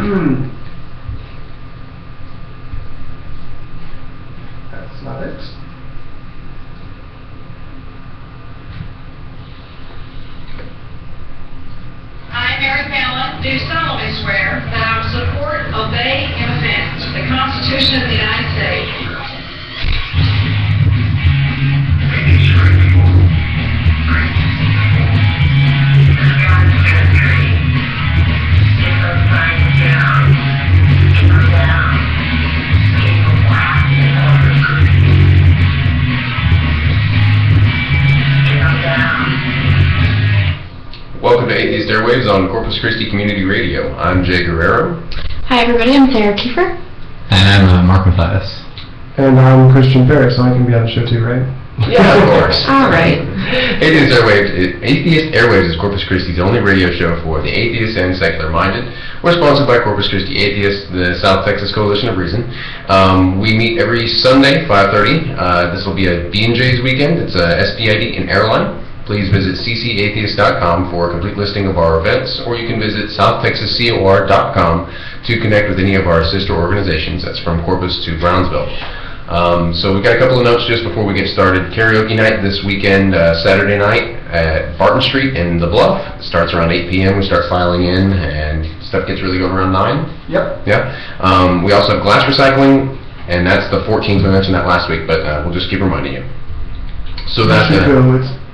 That's not it. I, Mary Fallin, do solemnly swear that I will support, obey, and defend the Constitution of the United States. Welcome to Atheist Airwaves on Corpus Christi Community Radio. I'm Jay Guerrero. Hi everybody, I'm Sara Keefer. And I'm Mark Mathias. And I'm Christian Ferris, so I can be on the show too, right? Yeah, of course. Alright. Atheist Airwaves is Corpus Christi's only radio show for the atheists and secular minded. We're sponsored by Corpus Christi Atheists, the South Texas Coalition of Reason. We meet every Sunday, 5:30. This will be a B&J's weekend. It's a SPID and airline. Please visit ccatheist.com for a complete listing of our events, or you can visit southtexascor.com to connect with any of our sister organizations. That's from Corpus to Brownsville. So we've got a couple of notes just before we get started. Karaoke night this weekend, Saturday night at Barton Street in The Bluff. It starts around 8 p.m. We start filing in, and stuff gets really going around 9. Yep. Yeah. We also have glass recycling, and that's the 14th. We mentioned that last week, but we'll just keep reminding you. So that's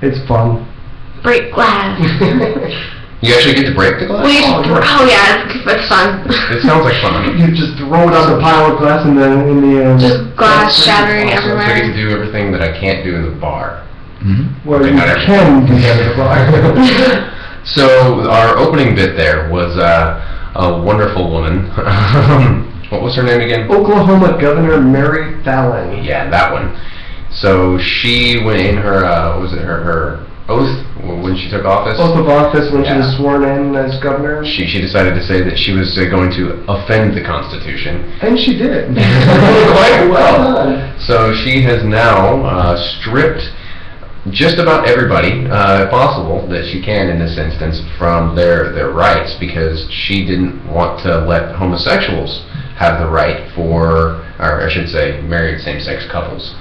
it's fun. Break glass. You actually get to break the glass? It's fun. It sounds like fun. You just throw it on the pile of glass and then in the end... Just glass shattering So I everywhere. get to do everything that I can't do in the bar. Mm-hmm. Well, Okay, you not everything. can do that at the bar. So our opening bit there was a wonderful woman. What was her name again? Oklahoma Governor Mary Fallin. Yeah, that one. So she went in her, her oath when she took office? Oath of office when she was Yeah. sworn in as governor. She decided to say that she was going to offend the Constitution. And she did. Quite well. done. So she has now stripped just about everybody possible that she can in this instance from their rights, because she didn't want to let homosexuals have the right for, or I should say married same-sex couples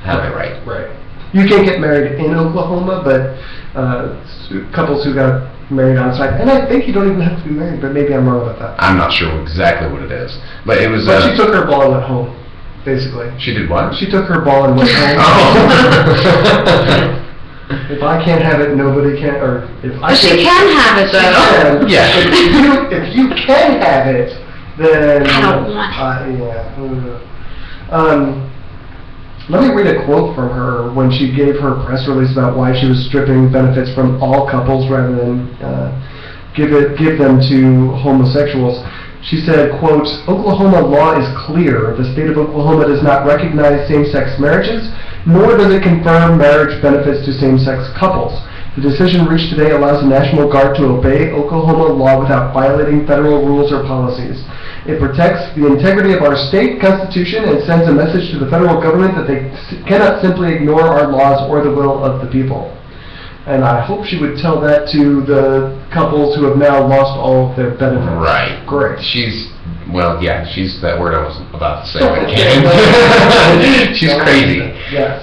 have the right. Right. You can't get married in Oklahoma, but couples who got married on site, and I think you don't even have to be married, but maybe I'm wrong about that. I'm not sure exactly what it is, but it was... But she took her ball and went home, basically. She did what? She took her ball and went home. Oh. If I can't have it, nobody can, or if I But she can have it though. Yeah. If you can have it, then... I don't want it. Yeah. Let me read a quote from her when she gave her press release about why she was stripping benefits from all couples rather than give them to homosexuals. She said, quote, "Oklahoma law is clear. The state of Oklahoma does not recognize same-sex marriages, nor does it confirm marriage benefits to same-sex couples. The decision reached today allows the National Guard to obey Oklahoma law without violating federal rules or policies. It protects the integrity of our state constitution and sends a message to the federal government that they cannot simply ignore our laws or the will of the people." And I hope she would tell that to the couples who have now lost all of their benefits. Right. Great. She's that word I was about to say. But I can't. She's crazy. Yes.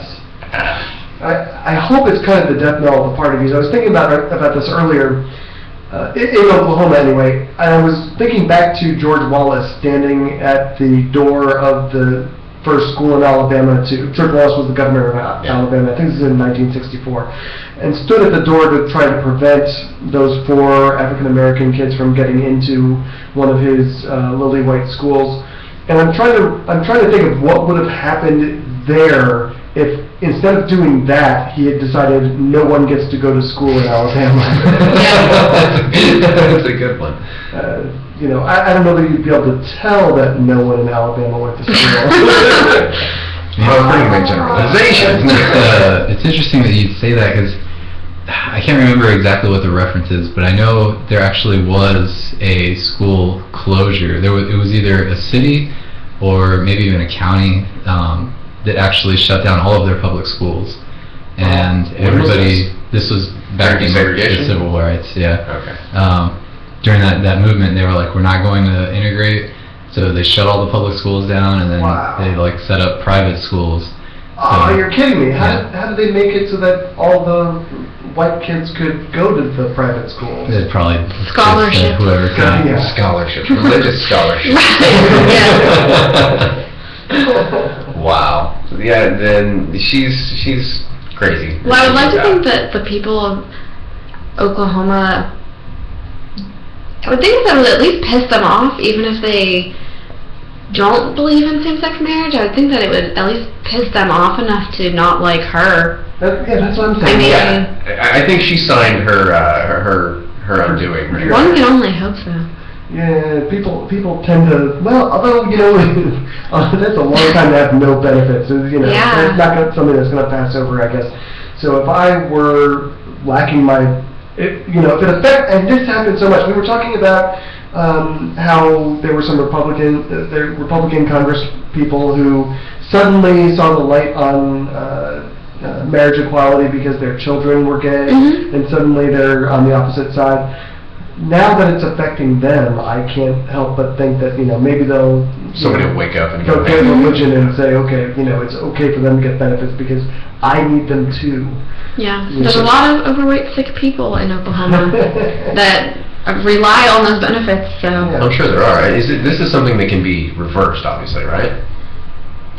I hope it's kind of the death knell of the party, because I was thinking about this earlier, in Oklahoma anyway, and I was thinking back to George Wallace standing at the door of the first school in Alabama. George Wallace was the governor of Alabama, I think this is in 1964, and stood at the door to try to prevent those 4 African-American kids from getting into one of his lily white schools. And I'm trying to think of what would have happened there if instead of doing that, he had decided no one gets to go to school in Alabama. That's a good one. I don't know that you'd be able to tell that no one in Alabama went to school. Well, pretty big generalization. It's interesting that you say that, because I can't remember exactly what the reference is, but I know there actually was a school closure. It was either a city or maybe even a county that actually shut down all of their public schools, and everybody. This was back in the civil rights, yeah. Okay. during that movement, they were like, we're not going to integrate, so they shut all the public schools down, and then they like set up private schools. Oh, So, you're kidding me. yeah. How did they make it so that all the white kids could go to the private schools? It's probably Scholarship. just, whoever could. Yeah. Scholarships, religious scholarships. Wow. Yeah, then she's crazy. Well, I would like to think that the people of Oklahoma, I would think that would at least piss them off, even if they don't believe in same-sex marriage. I would think that it would at least piss them off enough to not like her. Yeah, that's what I'm I saying. mean, Yeah, I think she signed her undoing. Right? one can only hope so. Yeah, people tend to, well, although, you know, that's a long time to have no benefits. You know, Yeah. it's not something that's going to pass over, I guess. So if I were lacking my, you know, if it affect, and this happened so much, we were talking about how there were some Republican Congress people who suddenly saw the light on marriage equality because their children were gay, and suddenly they're on the opposite side. Now that it's affecting them, I can't help but think that, you know, maybe Somebody will wake up and they'll go, get religion and say, okay, you know, it's okay for them to get benefits because I need them too. Yeah, Yeah. there's a lot of overweight, sick people in Oklahoma that rely on those benefits, so. Yeah. I'm sure there are. This is something that can be reversed, obviously, right?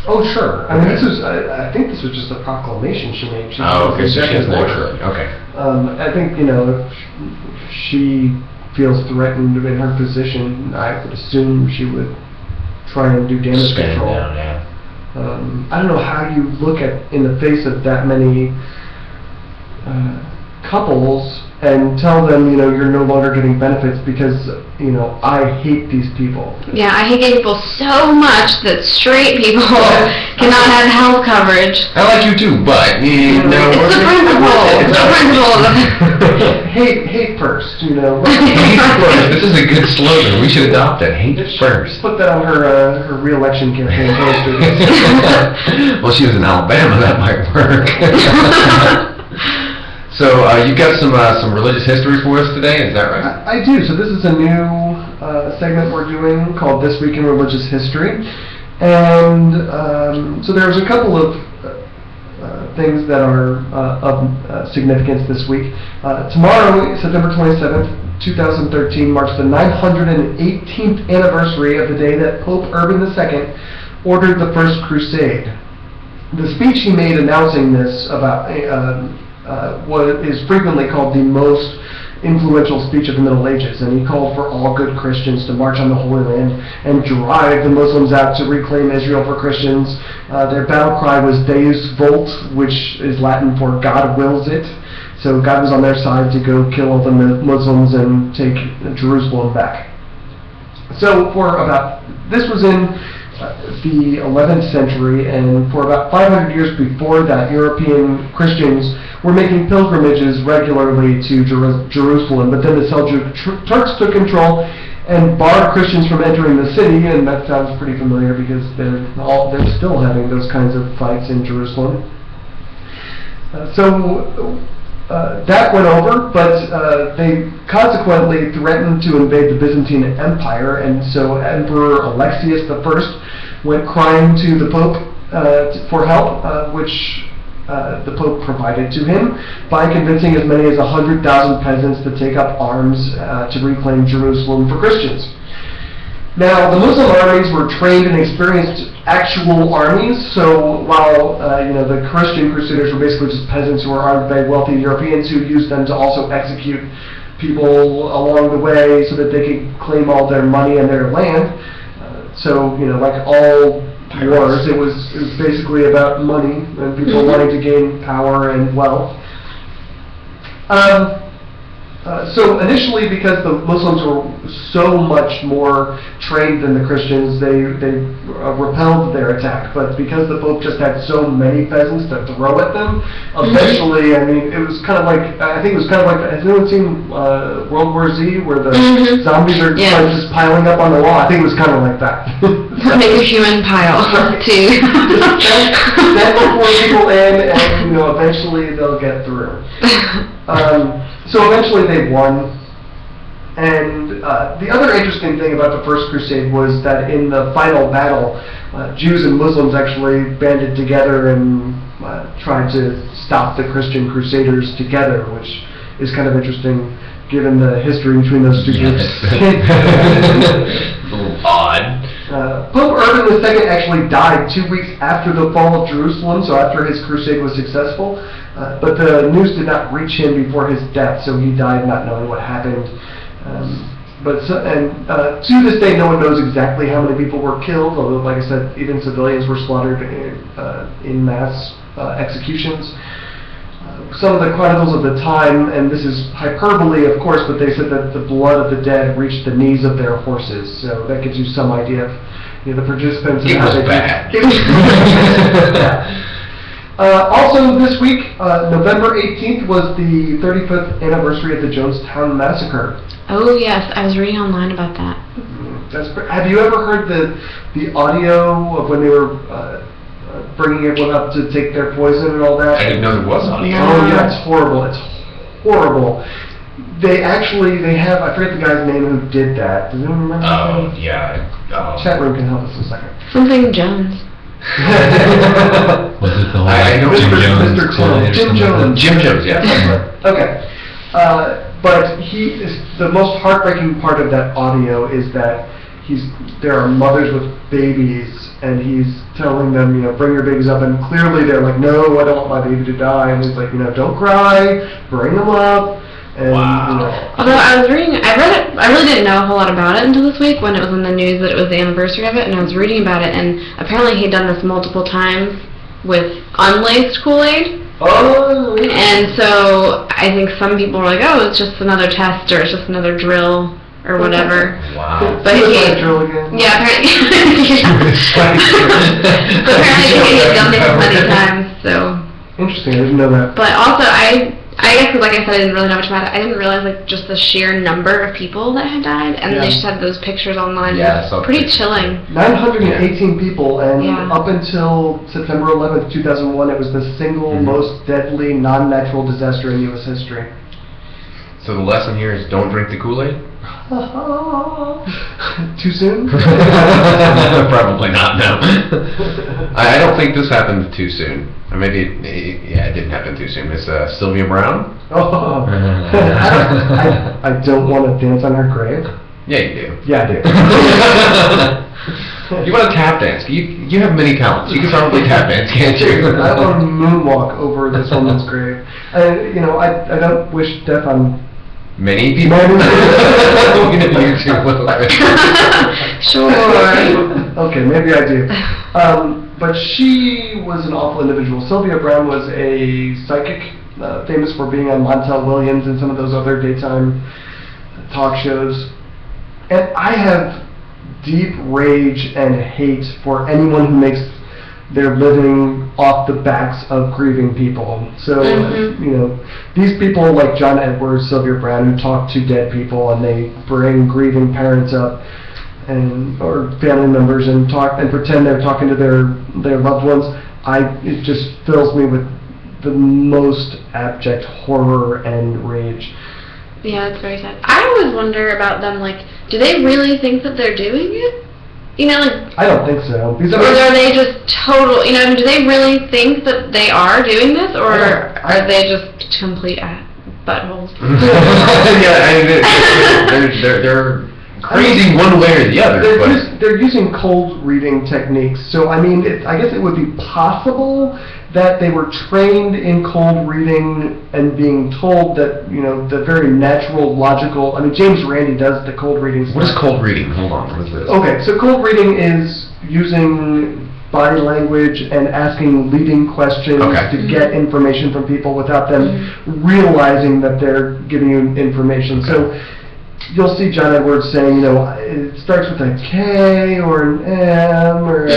Oh, sure. I mean, Okay. I think this was just a proclamation she made. Oh, okay, so she has executive order. naturally. Okay. I think, you know, if she feels threatened in her position, I would assume she would try and do damage Stand control. down, yeah. I don't know how you look at, in the face of that many couples and tell them, you know, you're no longer getting benefits because, you know, I hate these people. Yeah, I hate gay people so much that straight people cannot have health coverage. I like you too, but you know, It's the principle. It's the principle. Hate first, you know. Hate first. This is a good slogan. We should adopt it. Hate first. Put that on her re-election campaign posters. Well, she was in Alabama. That might work. So you've got some religious history for us today. Is that right? I do. So this is a new segment we're doing called This Week in Religious History. And so there's a couple of things that are of significance this week. Tomorrow, September 27th, 2013, marks the 918th anniversary of the day that Pope Urban II ordered the First Crusade. The speech he made announcing this about what is frequently called the most influential speech of the Middle Ages, and he called for all good Christians to march on the Holy Land and drive the Muslims out to reclaim Israel for Christians. Their battle cry was Deus Vult, which is Latin for God wills it. So God was on their side to go kill all the Muslims and take Jerusalem back. So this was in the 11th century, and for about 500 years before that, European Christians were making pilgrimages regularly to Jerusalem, but then the Seljuk Turks took control and barred Christians from entering the city, and that sounds pretty familiar because they're still having those kinds of fights in Jerusalem. That went over, but they consequently threatened to invade the Byzantine Empire, and so Emperor Alexius I went crying to the Pope for help, which the Pope provided to him by convincing as many as 100,000 peasants to take up arms to reclaim Jerusalem for Christians. Now, the Muslim armies were trained and experienced actual armies, so while the Christian crusaders were basically just peasants who were armed by wealthy Europeans who used them to also execute people along the way so that they could claim all their money and their land. Like all wars, it was basically about money and people wanting to gain power and wealth. So initially, because the Muslims were so much more trained than the Christians, they repelled their attack. But because the Pope just had so many peasants to throw at them, eventually, I mean, it was kind of like, I think it was kind of like, has anyone seen World War Z, where the zombies are like just piling up on the wall? I think it was kind of like that. Make a human pile, too. Send more people in, and eventually they'll get through. So eventually they won, And the other interesting thing about the First Crusade was that in the final battle, Jews and Muslims actually banded together and tried to stop the Christian Crusaders together, which is kind of interesting given the history between those two groups. A little odd. Pope Urban II actually died 2 weeks after the fall of Jerusalem, so after his crusade was successful. But the news did not reach him before his death, so he died not knowing what happened. To this day, no one knows exactly how many people were killed, although, like I said, even civilians were slaughtered in mass executions. Some of the chronicles of the time, and this is hyperbole, of course, but they said that the blood of the dead reached the knees of their horses, so that gives you some idea of the participants. It was bad. Also this week, November 18th, was the 35th anniversary of the Jonestown Massacre. Oh yes, I was reading online about that. Have you ever heard the audio of when they were bringing everyone up to take their poison and all that? I didn't know there was audio. Oh yeah, it's horrible. It's horrible. They have, I forget the guy's name who did that. Does anyone remember? Oh, yeah. Chat room can help us in a second. Something Jones. Was it the whole I know Jim Jones? Mr. Clone. Jim Jones. Jim Jones, yeah. Okay. But the most heartbreaking part of that audio is that there are mothers with babies, and he's telling them, bring your babies up, and clearly they're like, no, I don't want my baby to die, and he's like, don't cry, bring them up, and, Wow. Although I read it, I really didn't know a whole lot about it until this week when it was in the news that it was the anniversary of it, and I was reading about it, and apparently he'd done this multiple times with unlaced Kool-Aid. Oh, And so I think some people were like, oh, it's just another test, or it's just another drill, or whatever. Wow. But drill again. yeah, apparently, apparently he had done this many times, so. Interesting, I didn't know that. But also, I guess, like I said, I didn't really know much about it. I didn't realize, just the sheer number of people that had died, and Yeah. they just had those pictures online. Yeah, I It saw was pretty pictures. chilling. 918 people, and Yeah. up until September 11th, 2001, it was the single most deadly non-natural disaster in U.S. history. So the lesson here is don't drink the Kool-Aid? Too soon? Probably not, no. I don't think this happened too soon. Or maybe, it didn't happen too soon. Miss Sylvia Browne? Oh. I don't want to dance on her grave. Yeah, you do. Yeah, I do. You want to tap dance. You have many talents. You can probably tap dance, can't you? I want to moonwalk over this woman's grave. I don't wish death on Many people. Many people. YouTube a little bit. Sure. Okay, maybe I do. But she was an awful individual. Sylvia Browne was a psychic, famous for being on Montel Williams and some of those other daytime talk shows. And I have deep rage and hate for anyone who makes their living off the backs of grieving people. So, these people like John Edwards, Sylvia Browne, who talk to dead people and they bring grieving parents up or family members and pretend they're talking to their loved ones. It just fills me with the most abject horror and rage. Yeah, it's very sad. I always wonder about them, do they really think that they're doing it? I don't think so. Or are they just total, do they really think that they are doing this, or are they just complete buttholes? They're crazy one way or the other. They're using cold reading techniques. So, I guess it would be possible that they were trained in cold reading and being told that, the very natural, logical... James Randi does the cold reading stuff. What is cold reading? Hold on, what is this? Okay, so cold reading is using body language and asking leading questions to get information from people without them realizing that they're giving you information. So you'll see John Edwards saying, it starts with a K or an M, or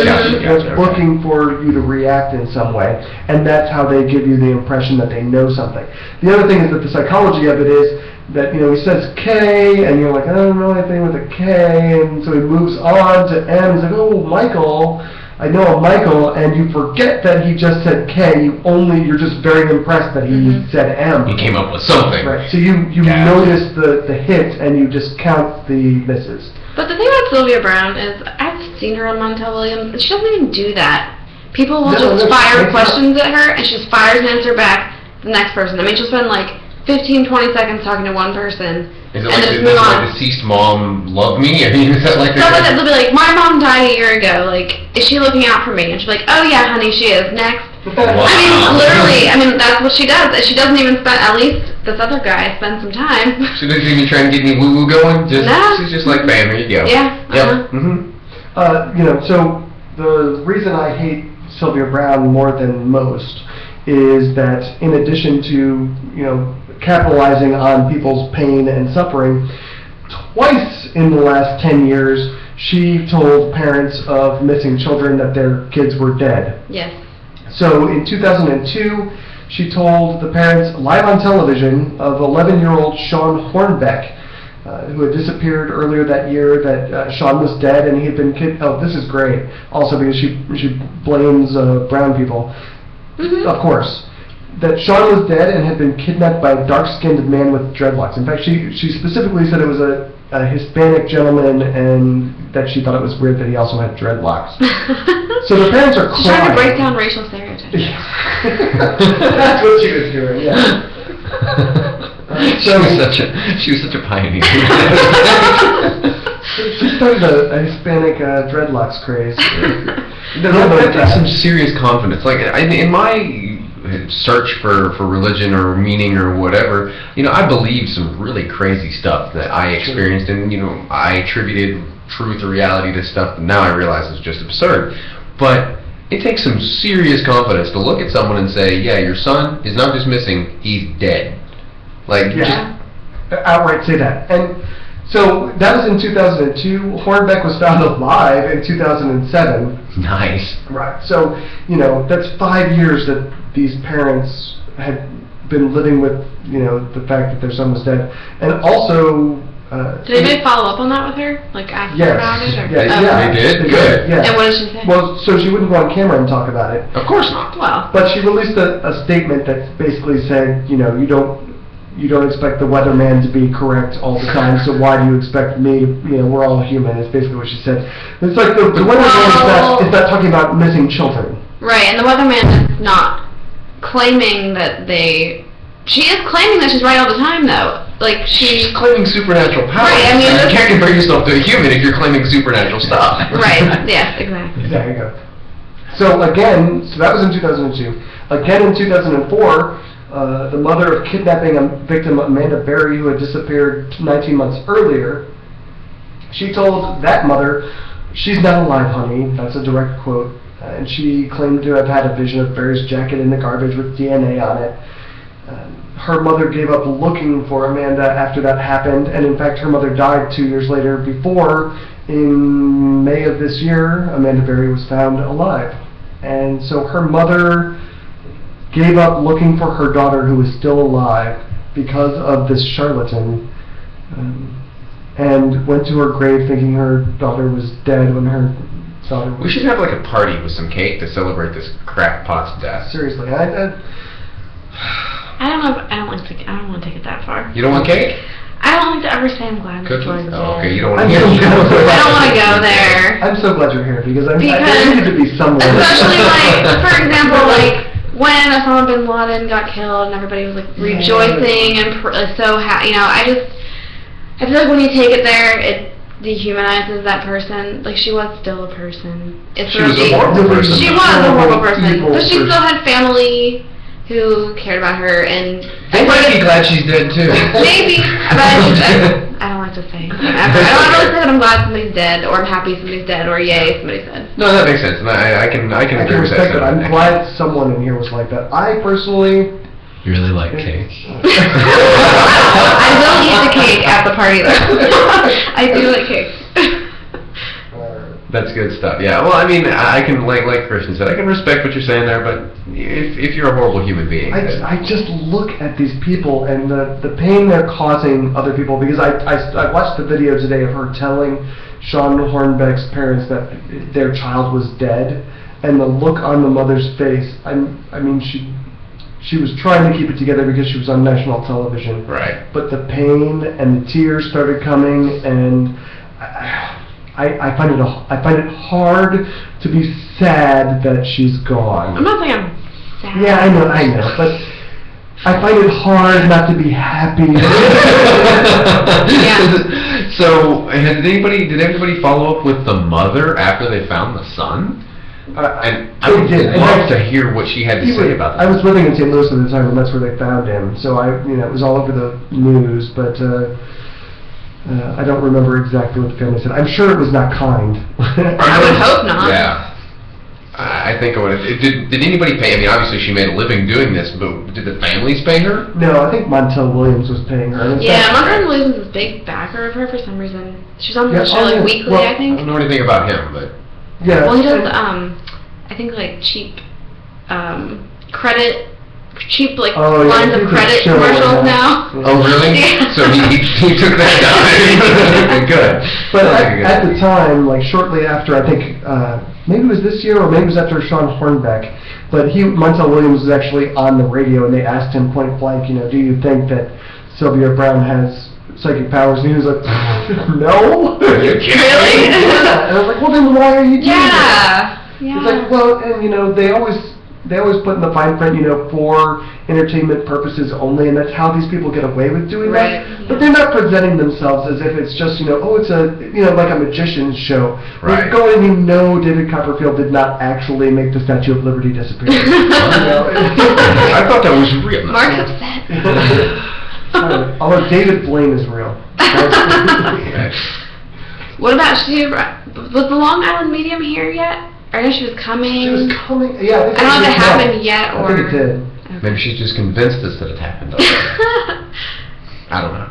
looking for you to react in some way, and that's how they give you the impression that they know something. The other thing is that the psychology of it is that, he says K, and you're like, I don't know anything with a K, and so he moves on to M, he's like, oh, Michael, I know a Michael, and you forget that he just said K. You're just very impressed that he said M. He came up with something. Right. So you Gotcha. notice the hits, and you just count the misses. But the thing about Sylvia Browne is, I've seen her on Montel Williams, and she doesn't even do that. People will just fire questions at her, and she just fires an answer back to the next person. I mean, she'll spend like 15, 20 seconds talking to one person, Is it and like, then just does move my on. deceased mom love me? I mean, is that like Stuff like that. They'll be like, my mom died a year ago. Like, is she looking out for me? And she's like, oh yeah, honey, she is. Next. Wow. I mean, literally, that's what she does. She doesn't even spend, at least this other guy spends some time. She doesn't even try and get me woo-woo going? Just, No. She's just like, bam, here you go. Yeah. Yep. So the reason I hate Sylvia Browne more than most is that in addition to, capitalizing on people's pain and suffering, twice in the last 10 years, she told parents of missing children that their kids were dead. Yes. So in 2002, she told the parents live on television of 11-year-old Sean Hornbeck, who had disappeared earlier that year, that Sean was dead and he had been kidnapped. Oh, this is great. Also because she blames brown people. Of course. That Sean was dead and had been kidnapped by a dark-skinned man with dreadlocks. In fact, she specifically said it was a Hispanic gentleman, and that she thought it was weird that he also had dreadlocks. So the parents are She's crying. trying to break down racial stereotypes. That's what she was doing, yeah. She was such a pioneer. She started a Hispanic dreadlocks craze. That takes some serious confidence. Like, in my search for religion or meaning or whatever, I believe some really crazy stuff that I experienced, and I attributed truth or reality to stuff that now I realize is just absurd. But it takes some serious confidence to look at someone and say, yeah, your son is not just missing, he's dead. Like, Yeah. Outright say that. And so that was in 2002. Hornbeck was found alive in 2007. nice. Right. So, that's 5 years that these parents had been living with, the fact that their son was dead. And also... Did anybody follow up on that with her? Like, ask her about it? Or? They did? Good. Yeah. And what did she say? Well, so she wouldn't go on camera and talk about it. Of course not. Well. But she released a statement that basically said, you don't expect the weatherman to be correct all the time, so why do you expect me to, we're all human, is basically what she said. It's like the weatherman is not talking about missing children. Right, and the weatherman is not claiming that she is claiming that she's right all the time, though. Like, She's claiming supernatural powers. Right, I mean, you can't compare yourself to a human if you're claiming supernatural stuff. Right, yeah, exactly. There you go. So again, that was in 2002. Again in 2004, the mother of kidnapping victim Amanda Berry, who had disappeared 19 months earlier, she told that mother, "She's not alive, honey." That's a direct quote. And she claimed to have had a vision of Berry's jacket in the garbage with DNA on it. Her mother gave up looking for Amanda after that happened, and in fact her mother died 2 years later. Before, in May of this year, Amanda Berry was found alive. And so her mother gave up looking for her daughter, who was still alive, because of this charlatan, and went to her grave thinking her daughter was dead when her daughter was... We should have like a party with some cake to celebrate this crackpot's death. Seriously, I don't know. I don't want to take it that far. You don't want cake? I don't like to ever say I'm glad Cookies? before the Oh, day. okay, you don't want I'm to so hear glad- I don't want to go there. I'm so glad you're here, because there Because- needed to be someone... Especially for example, when Osama bin Laden got killed and everybody was rejoicing and so happy. I feel like when you take it there, it dehumanizes that person. Like, she was still a person. She was a horrible person. She was a horrible person. Evil But she person. still had family who cared about her, and They might be glad she's dead too. maybe, but I don't like to say. I don't really say that I'm glad somebody's dead, or I'm happy somebody's dead, or yay somebody's dead. No, that makes sense, and I can agree with that. respect it. I'm glad someone in here was like that. I personally... You really like cake. I will eat the cake at the party, though. I do like cake. That's good stuff. Yeah. Well, I mean, I can, like Christian said, I can respect what you're saying there, but if you're a horrible human being, I just look at these people and the pain they're causing other people, because I watched the video today of her telling Sean Hornbeck's parents that their child was dead, and the look on the mother's face. I mean, she was trying to keep it together because she was on national television. Right. But the pain and the tears started coming, and I find it hard to be sad that she's gone. I'm not saying I'm sad. Yeah, I know, but I find it hard not to be happy. Yeah. So, did anybody follow up with the mother after they found the son? And I would love to hear what she had to say about that. I was living in St. Louis at the time, and that's where they found him. So it was all over the news, but I don't remember exactly what the family said. I'm sure it was not kind. I would hope not. Yeah. I think I would. Did anybody pay? I mean, obviously she made a living doing this, but did the families pay her? No, I think Montel Williams was paying her. Yeah, Montel Williams is a big backer of her for some reason. She's on the show weekly, I I think. don't know anything about him, but Yeah. Well, he does, I think cheap credit, lines of credit commercials now. Oh, really? Yeah. So he took that down. Good. But at the time, like shortly after, I think maybe it was this year or maybe it was after Sean Hornbeck, but Montel Williams was actually on the radio, and they asked him point blank, do you think that Sylvia Browne has psychic powers? And he was like, no. You kidding me? Yeah. And I was like, well, then why are you doing that? Yeah. It's like, well, and they always put in the fine print, for entertainment purposes only, and that's how these people get away with doing Right, that. But they're not presenting themselves as if it's just, it's a, like a magician's show. Right. You go in and David Copperfield did not actually make the Statue of Liberty disappear. I thought that was real. Mark's upset. Although David Blaine is real. What about was the Long Island Medium here yet? I know she was coming. She was coming, yeah. I don't know if it happened yet or... I think it did. Okay. Maybe she's just convinced us that it happened. I don't know.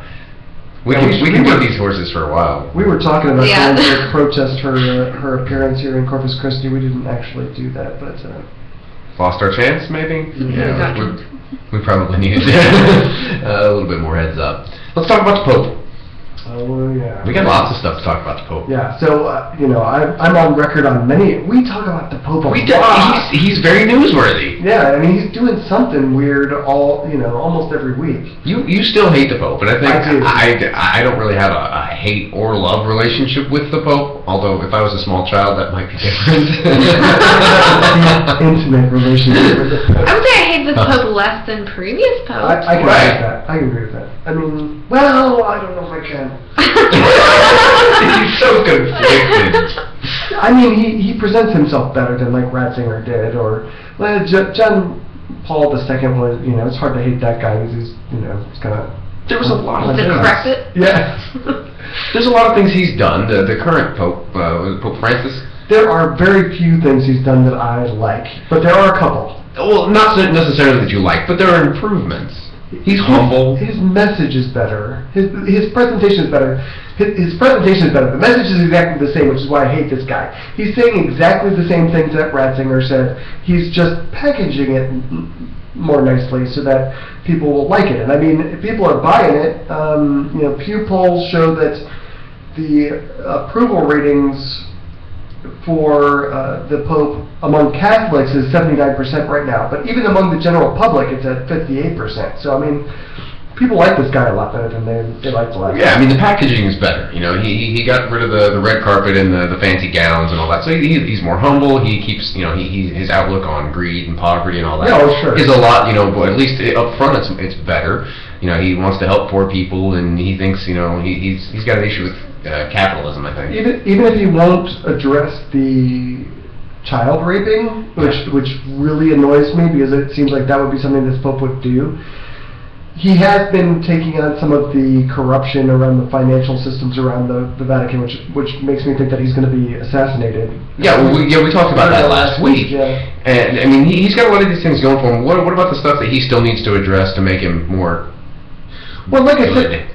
We Yeah, can do these horses for a while. We were talking about Yeah. trying to protest her appearance here in Corpus Christi. We didn't actually do that, but... Lost our chance, maybe? Got We probably needed a little bit more heads up. Let's talk about the Pope. Oh, yeah. We got lots of stuff to talk about the Pope. Yeah, so, I'm on record on many... We talk about the Pope a lot. He's very newsworthy. Yeah, I mean, he's doing something weird almost every week. You still hate the Pope, and I think I do. I don't really have a hate or love relationship with the Pope, although if I was a small child, that might be different. Intimate relationship with the Pope. I would say I hate this Pope less than previous Popes. I can agree with that. I can agree with that. I mean, well, I don't know if I can. He's so conflicted. I mean, he presents himself better than like Ratzinger did, or John Paul II was. It's hard to hate that guy because he's kind of. There was a lot of Decrepit? Yeah. There's a lot of things he's done. The current Pope, Pope Francis. There are very few things he's done that I like, but there are a couple. Well, not necessarily that you like, but there are improvements. He's humble. His message is better. His presentation is better. His presentation is better. The message is exactly the same, which is why I hate this guy. He's saying exactly the same things that Ratzinger said. He's just packaging it more nicely so that people will like it. And I mean, people are buying it. Pew polls show that the approval ratings for the Pope among Catholics is 79% right now, but even among the general public it's at 58%. So I mean, people like this guy a lot better than they liked the last Yeah, I mean the packaging is better. He got rid of the red carpet and the fancy gowns and all that. So he's more humble. He keeps his outlook on greed and poverty and all that. Yeah, sure. Is a lot. But at least up front it's better. He wants to help poor people, and he thinks he's got an issue with capitalism, I think. Even if he won't address the child raping, which really annoys me because it seems like that would be something this Pope would do. He has been taking on some of the corruption around the financial systems around the Vatican, which makes me think that he's going to be assassinated. Yeah, we talked about that last week. Yeah. And I mean, he's got a lot of these things going for him. What about the stuff that he still needs to address to make him more? Well, like I said,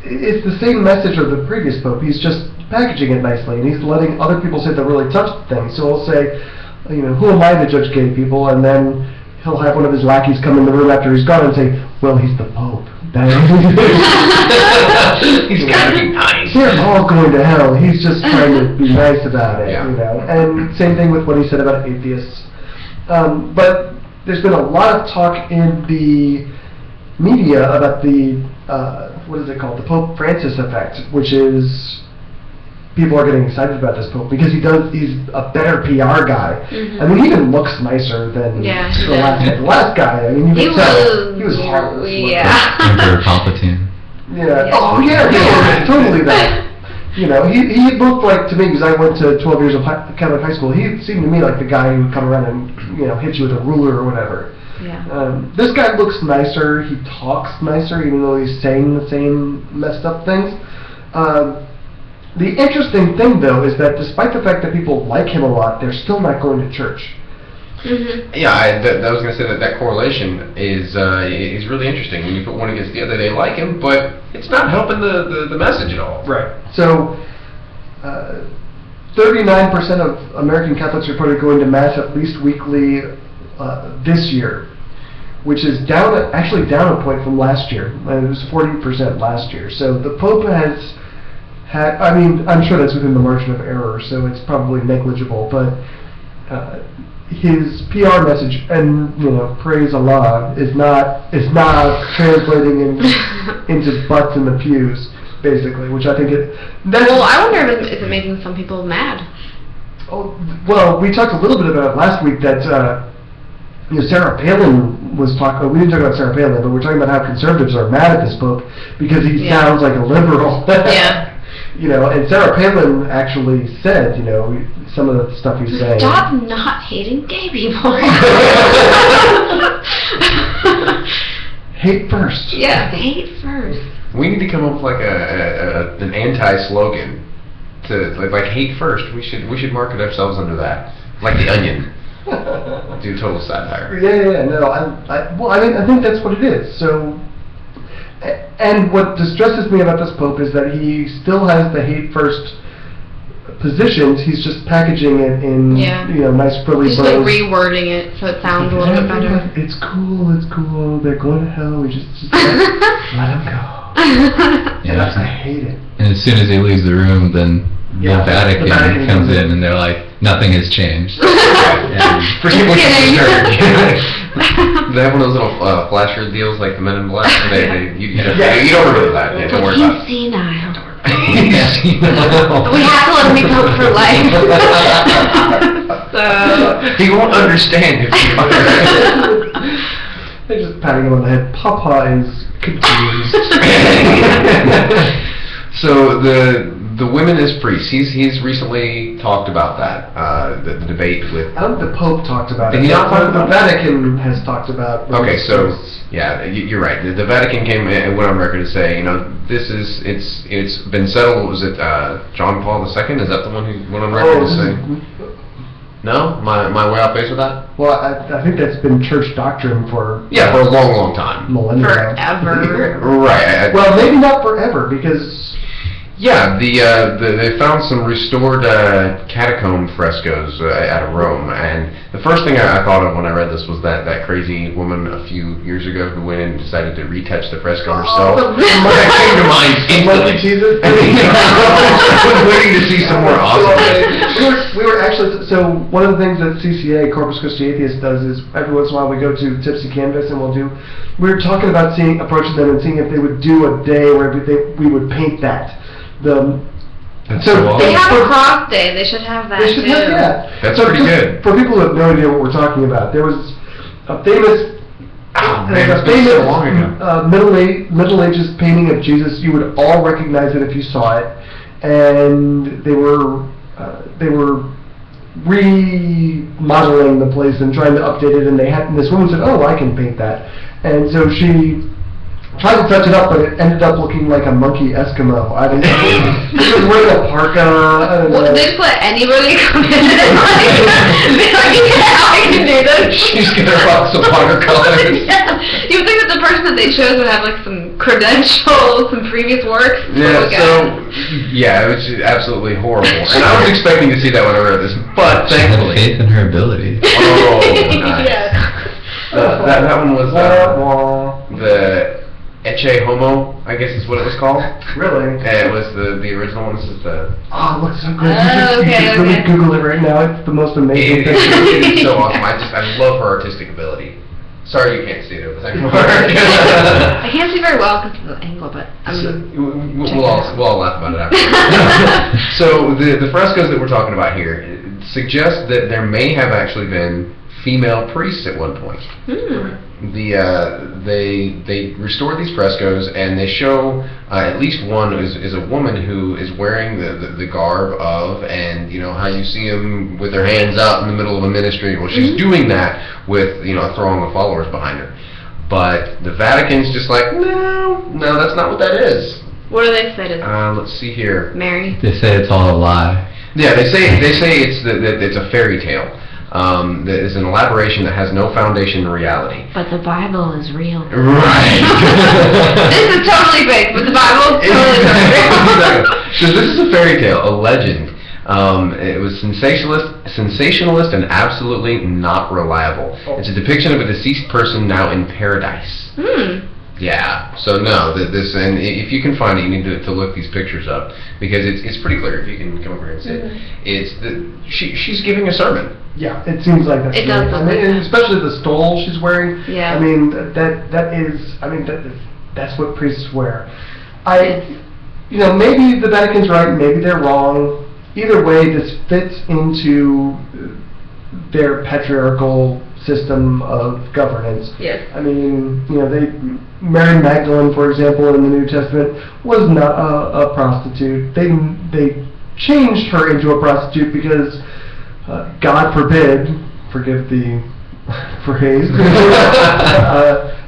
it's the same message of the previous Pope. He's just packaging it nicely, and he's letting other people say the really tough things. So he'll say, who am I to judge gay people? And then he'll have one of his lackeys come in the room after he's gone and say, well, he's the Pope. He's gotta be nice. They're all going to hell. He's just trying to be nice about it, Yeah. you know. And same thing with what he said about atheists. But there's been a lot of talk in the media about the what is it called? The Pope Francis effect, which is people are getting excited about this Pope because he's a better PR guy. Mhm. I mean, he even looks nicer than Yeah, he the last guy. I mean, you could tell he was heartless. looking. Yeah. Emperor Palpatine. Yeah. Oh yeah, totally that. You know, he looked like to me because I went to 12 years of Catholic high school. He seemed to me like the guy who would come around and hit you with a ruler or whatever. Yeah. This guy looks nicer. He talks nicer, even though he's saying the same messed up things. The interesting thing, though, is that despite the fact that people like him a lot, they're still not going to church. Mhm. Yeah, I was going to say that correlation is really interesting. When you put one against the other, they like him, but it's not helping the message at all. Right. So, 39% of American Catholics reported going to Mass at least weekly this year, which is actually down a point from last year. It was 40% last year. So the Pope has had, I mean, I'm sure that's within the margin of error, so it's probably negligible, but his PR message, and praise Allah, is not translating into butts in the pews, basically, which I think Well, I wonder if it's making some people mad. Oh, well, we talked a little bit about it last week that Sarah Palin was talking. We didn't talk about Sarah Palin, but we're talking about how conservatives are mad at this Pope because he sounds like a liberal. Yeah. And Sarah Palin actually said, some of the stuff he's saying. Stop not hating gay people. Hate first. Yeah, hate first. We need to come up with like an anti-slogan to like hate first. We should market ourselves under that, like the Onion. Do total satire. Yeah. No, I think that's what it is. So, and what distresses me about this Pope is that he still has the hate first positions. He's just packaging it in nice frilly Just bows. like rewording it so it sounds a little bit better. It's cool. They're going to hell. We just let them go. Yeah. I hate it. And as soon as he leaves the room, then the Vatican comes in and they're like, nothing has changed. For people who they have one of those little flasher deals like the Men in Black. You don't remember that. Yeah, don't worry about it. He's senile. Yes. We have to let him be Pope for life. So He won't understand if you They're just patting him on the head. Papa is confused. So the women as priests, he's recently talked about that, the debate with... I don't think the Pope talked about Did it. he not talk The about it? Vatican has talked about. Okay, so you're right. The Vatican came and went on record to say, it's been settled. What was it, John Paul II? Is that the one who went on record to say? No, my way off base with that. Well, I think that's been church doctrine for For a long time. millennia. forever. Right. Well, maybe not forever because. Yeah, they found some restored catacomb frescoes out of Rome, and the first thing I thought of when I read this was that crazy woman a few years ago who went in and decided to retouch the fresco herself. That came to mind instantly. Jesus. I was waiting to see some more awesome. We were actually, so one of the things that CCA, Corpus Christi Atheist, does is every once in a while we go to Tipsy Canvas and we were talking about approaching them and seeing if they would do a day where we would paint that. That's So so They awesome. have a cross day. They should have that They should too. have that. That's So pretty just good. For people who have no idea what we're talking about, there was a famous, Oh, man, it's been so long ago. Middle Ages painting of Jesus. You would all recognize it if you saw it, and they were remodeling the place and trying to update it. And this woman said, "Oh, I can paint that," and so she tried to touch it up, but it ended up looking like a monkey Eskimo. I don't know. She was wearing a parka. I don't know. Well, they just let anybody come in and be like, yeah, I can do this. She's gonna rock some watercolors. Yeah. You would think that the person that they chose would have like some credentials, some previous work. Yeah, it was just absolutely horrible. And I was expecting to see that when I read this, but She had thankfully... faith in her ability. Oh, nice. Yeah. That one was the Ecce Homo, I guess is what it was called. Really? It was the original one. This is the... Oh, it looks so good. Oh, You okay, should really okay. Google it right now. It's the most amazing thing. It is so awesome. I love her artistic ability. Sorry you can't see it over there. I can't see very well because of the angle, but We'll all laugh about it after. So the frescoes that we're talking about here suggest that there may have actually been female priests at one point. They restore these frescoes and they show at least one is a woman who is wearing the garb of, and you know how you see them with their hands out in the middle of a ministry. Well, she's doing that with a throng of followers behind her. But the Vatican's just like, no, that's not what that is. what do they say to Let's see here. Mary? They say it's all a lie. Yeah, they say it's that it's a fairy tale. That is an elaboration that has no foundation in reality. But the Bible is real. Right. This is totally fake, but the Bible is totally real. Exactly. So this is a fairy tale, a legend. It was sensationalist, and absolutely not reliable. It's a depiction of a deceased person now in paradise. Yeah. So no, this, and if you can find it, you need to look these pictures up because it's pretty clear. If you can come over here and see it, she's giving a sermon. Yeah, it seems like that's It does look like and that. especially the stole she's wearing. Yeah. I mean that's what priests wear. Maybe the Vatican's right, maybe they're wrong. Either way, this fits into their patriarchal system of governance. Yes. I mean, Mary Magdalene, for example, in the New Testament, was not a prostitute. They changed her into a prostitute because, God forbid, forgive the phrase,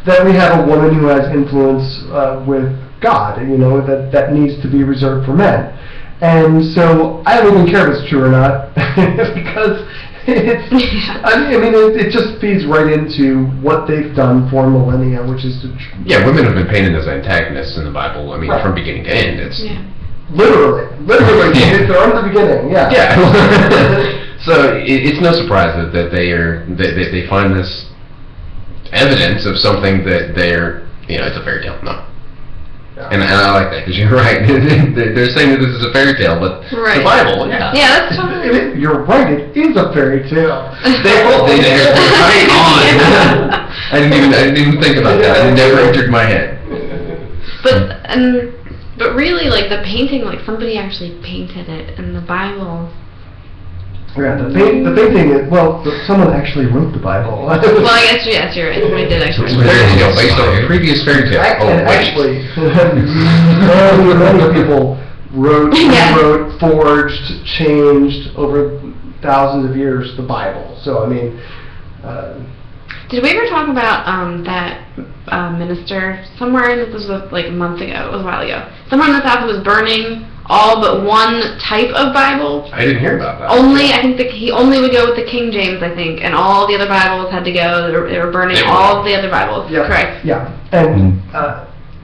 that we have a woman who has influence with God, that needs to be reserved for men. And so I don't even care if it's true or not, because it just feeds right into what they've done for millennia, which is to... Yeah, women have been painted as antagonists in the Bible, Right. from beginning to end. It's Literally, from the beginning, yeah. Yeah. So it's no surprise that they find this evidence of something that it's a fairy tale. No. Yeah. And I like that because you're right. They're saying that this is a fairy tale, but it's the Bible. Yeah. Yeah, that's totally. You're right. It is a fairy tale. They're right on. I didn't even think about that. It never entered my head. But really, like the painting, like somebody actually painted it, and the Bible. Yeah, the painting is, someone actually wrote the Bible. Well, I guess yes, you're right. Somebody did actually. It's a fairy tale based on a previous fairy tale. Actually, many people wrote, forged, changed over thousands of years the Bible. So, I mean... Did we ever talk about that minister somewhere? This was like a month ago. It was a while ago. Somewhere in the South was burning all but one type of Bible. I didn't hear about that. I think he only would go with the King James, I think, and all the other Bibles had to go. They were burning all the other Bibles. Yeah. Correct. Yeah, and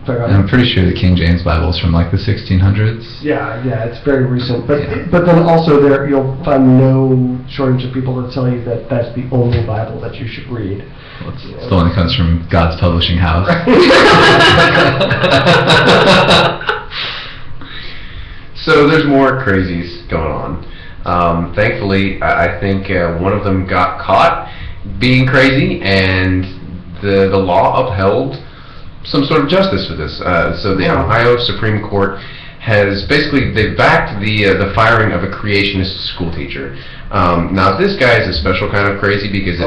I'm pretty sure the King James Bible is from like the 1600s. Yeah, it's very recent. But then also you'll find no shortage of people that tell you that that's the only Bible that you should read. Well, it's the one that comes from God's publishing house. So there's more crazies going on. Thankfully, I think one of them got caught being crazy, and the law upheld some sort of justice for this. So the Ohio Supreme Court has they've backed the firing of a creationist school teacher. Now this guy is a special kind of crazy because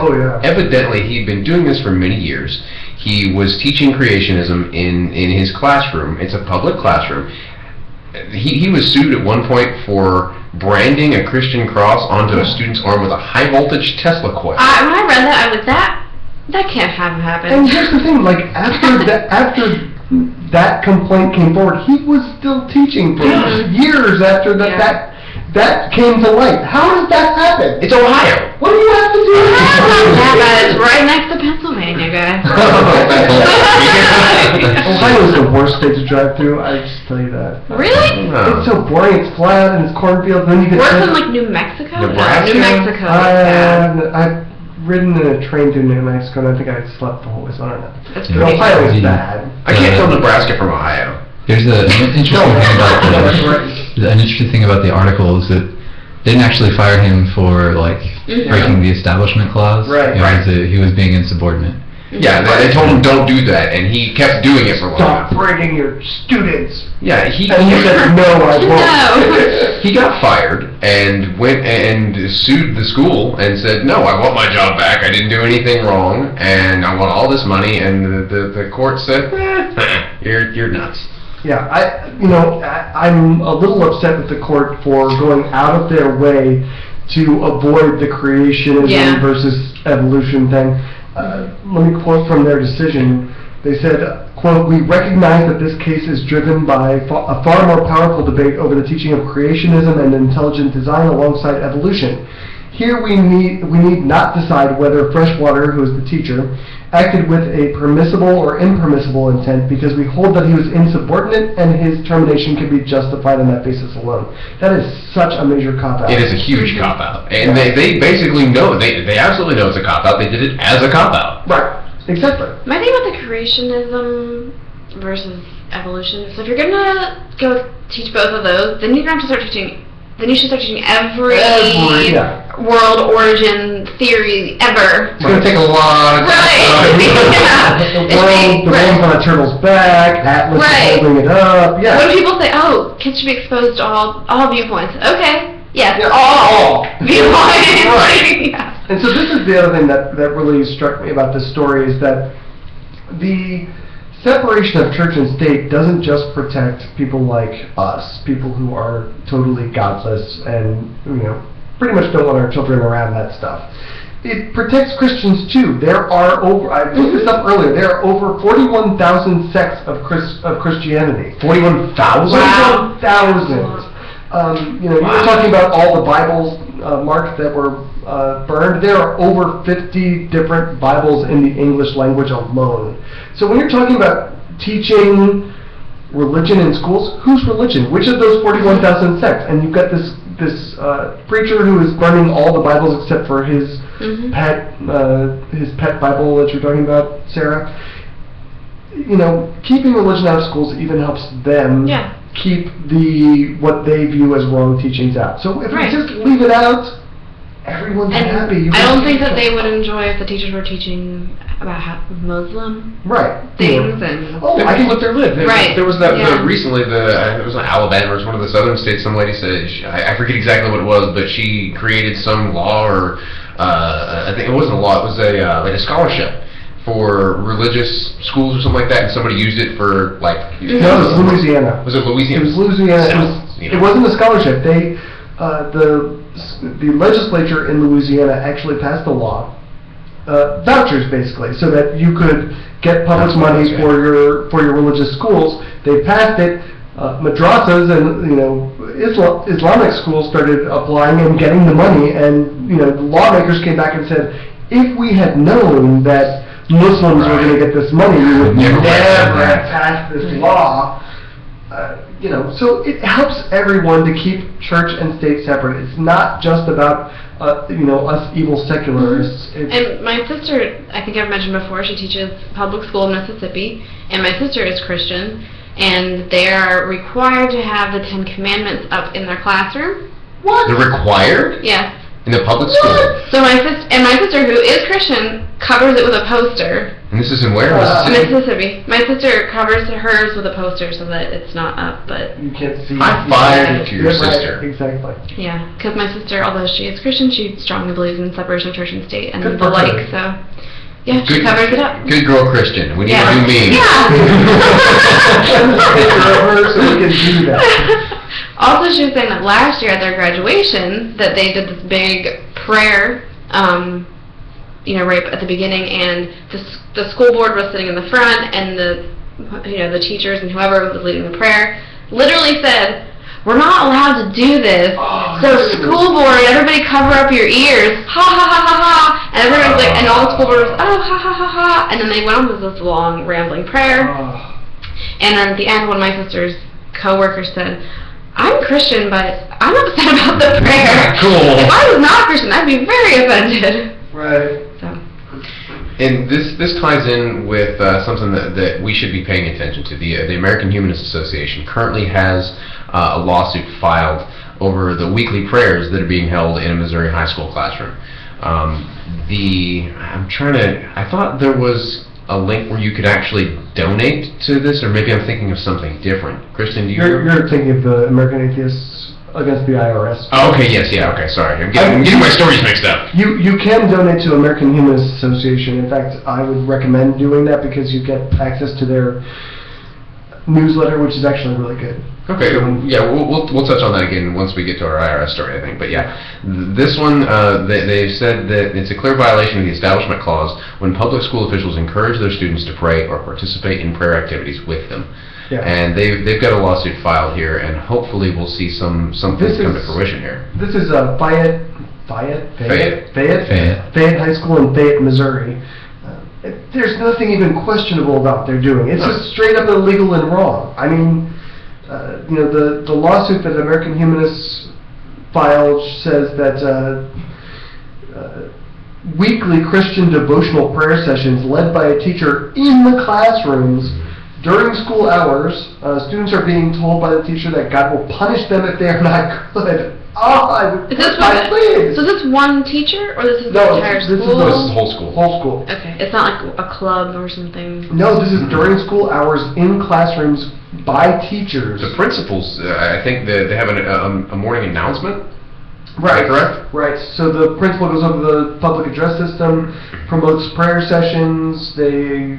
evidently he'd been doing this for many years. He was teaching creationism in his classroom. It's a public classroom. He was sued at one point for branding a Christian cross onto a student's arm with a high voltage Tesla coil. When I read that, I was that can't have happened. And here's the thing, like after that complaint came forward, he was still teaching for years after that came to light. How does that happen? It's Ohio. What do you have to do? Yeah, but it's right next to Pennsylvania, guys. Ohio is the worst state to drive through. I just tell you that. Really? It's so boring. It's flat and it's cornfields. Then you get Worse than like New Mexico? Nebraska? No, New Mexico. I've ridden in a train to New Mexico, and I think I slept the whole way, so I don't know. That's But pretty Ohio is crazy. bad. I can't tell Nebraska from Ohio. There's an interesting thing about an interesting thing about the article is that they didn't actually fire him for like breaking the establishment clause. Right. It was that he was being insubordinate. Yeah, they told him don't do that, and he kept doing it for a Stop while. bragging your students. Yeah, he And you said, no, I won't. No. he got fired and went and sued the school and said, no, I want my job back. I didn't do anything wrong, and I want all this money. And the court said, you're nuts. Yeah, I'm a little upset with the court for going out of their way to avoid the creationism Yeah. versus evolution thing. Let me quote from their decision. They said, quote, "We recognize that this case is driven by a far more powerful debate over the teaching of creationism and intelligent design alongside evolution. Here we need not decide whether Freshwater, who is the teacher, acted with a permissible or impermissible intent because we hold that he was insubordinate and his termination can be justified on that basis alone." That is such a major cop-out. It is a huge cop-out. And they basically know, they absolutely know it's a cop-out. They did it as a cop-out. Right, exactly. My thing about the creationism versus evolution, so if you're gonna go teach both of those, then you're gonna have to start teaching. Then you should start teaching every yeah. world origin theory ever. It's going to take a lot of time. Right. Yeah. The world's on a turtle's back, Atlas Right. is holding it up, yeah. When people say, "Oh, kids should be exposed to all viewpoints," okay, yes, Yeah, all viewpoints. Right. Yeah. And so this is the other thing that really struck me about this story is that the separation of church and state doesn't just protect people like us, people who are totally godless and, pretty much don't want our children around that stuff. It protects Christians too. There are I looked this up earlier, there are over 41,000 sects of Christianity. 41,000? Wow. 41,000. You were talking about all the Bibles, Mark, that were burned. There are over 50 different Bibles in the English language alone. So when you're talking about teaching religion in schools, whose religion? Which of those 41,000 sects? And you've got this preacher who is burning all the Bibles except for his pet Bible that you're talking about, Sarah. Keeping religion out of schools even helps them keep what they view as wrong teachings out. So if we just leave it out, everyone's happy. I don't think that they would enjoy if the teachers were teaching about Muslim things and. Oh, I can look their lid. There was that recently. It was in Alabama. It was one of the southern states. Some lady said, I forget exactly what it was, but she created some law, or I think it wasn't a law. It was like a scholarship for religious schools or something like that, and somebody used it for like. No, it was Louisiana. Was it Louisiana? It was Louisiana. It wasn't a scholarship. The legislature in Louisiana actually passed a law, vouchers basically, so that you could get public money for your religious schools. They passed it. Madrasas and Islamic schools started applying and getting the money, and the lawmakers came back and said, if we had known that Muslims were going to get this money, we would never have passed this law. So it helps everyone to keep church and state separate. It's not just about us evil secularists. And my sister, I think I've mentioned before, she teaches public school in Mississippi, and my sister is Christian, and they are required to have the 10 Commandments up in their classroom. What? They're required? Yes. In the public school? So my sister, who is Christian, covers it with a poster. And this is in where? Mississippi. My sister covers hers with a poster so that it's not up, but you can't see. High five to your sister. Right, exactly. Yeah, because my sister, although she is Christian, she strongly believes in separation of church and state and Good the for her. like. So, yeah, she covers it up. Good girl, Christian. We need to do mean. Yeah. So we can do that. Also, she was saying that last year at their graduation, that they did this big prayer, right at the beginning, and the school board was sitting in the front, and the teachers and whoever was leading the prayer literally said, "We're not allowed to do this, so school board, everybody cover up your ears, ha ha ha ha ha," and everyone was like, and all the school board was, "Oh, ha ha ha ha," and then they went on with this long, rambling prayer, and then at the end, one of my sister's co-workers said, "I'm Christian, but I'm upset about the prayer. Cool. If I was not Christian, I'd be very offended." Right. So, And this ties in with something that we should be paying attention to. The American Humanist Association currently has a lawsuit filed over the weekly prayers that are being held in a Missouri high school classroom. I thought there was a link where you could actually donate to this, or maybe I'm thinking of something different. Kristen, do you? You're thinking of the American Atheists against the IRS. Oh, okay, yes, yeah, okay, sorry. I'm getting my stories mixed up. You can donate to American Humanist Association. In fact, I would recommend doing that because you get access to their newsletter, which is actually really good. Okay, yeah, we'll touch on that again once we get to our IRS story, I think. But yeah, this one, they've said that it's a clear violation of the Establishment Clause when public school officials encourage their students to pray or participate in prayer activities with them. Yeah. And they've got a lawsuit filed here, and hopefully we'll see something come to fruition here. This is Fayette High School in Fayette, Missouri. There's nothing even questionable about what they're doing. It's just straight up illegal and wrong. I mean, the lawsuit that American Humanists filed says that weekly Christian devotional prayer sessions led by a teacher in the classrooms during school hours, students are being told by the teacher that God will punish them if they are not good. Is this one teacher, or this is the entire school? This is whole school. Whole school. Okay, it's not like a club or something. No, this is during school hours in classrooms by teachers. The principals, I think they have a morning announcement. Right. Is that correct? Right. So the principal goes over the public address system, promotes prayer sessions. They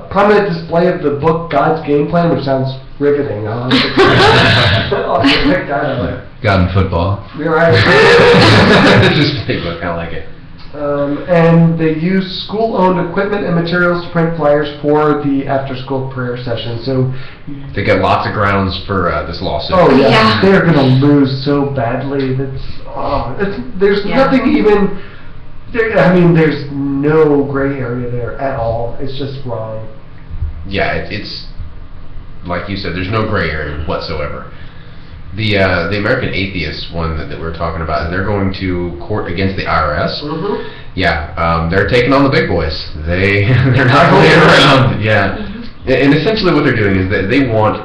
prominent display of the book God's Game Plan, which sounds riveting. I'll pick that up. God in football. You're right. Just big book. I like it. And they use school-owned equipment and materials to print flyers for the after-school prayer session. So they get lots of grounds for this lawsuit. Oh yeah, they're going to lose so badly. There's nothing even. There's no gray area there at all. It's just wrong. Yeah, it's like you said. There's no gray area whatsoever. The American Atheist one that we're talking about, and they're going to court against the IRS. Mm-hmm. Yeah, they're taking on the big boys. They're not playing around. Yeah, and essentially what they're doing is that they want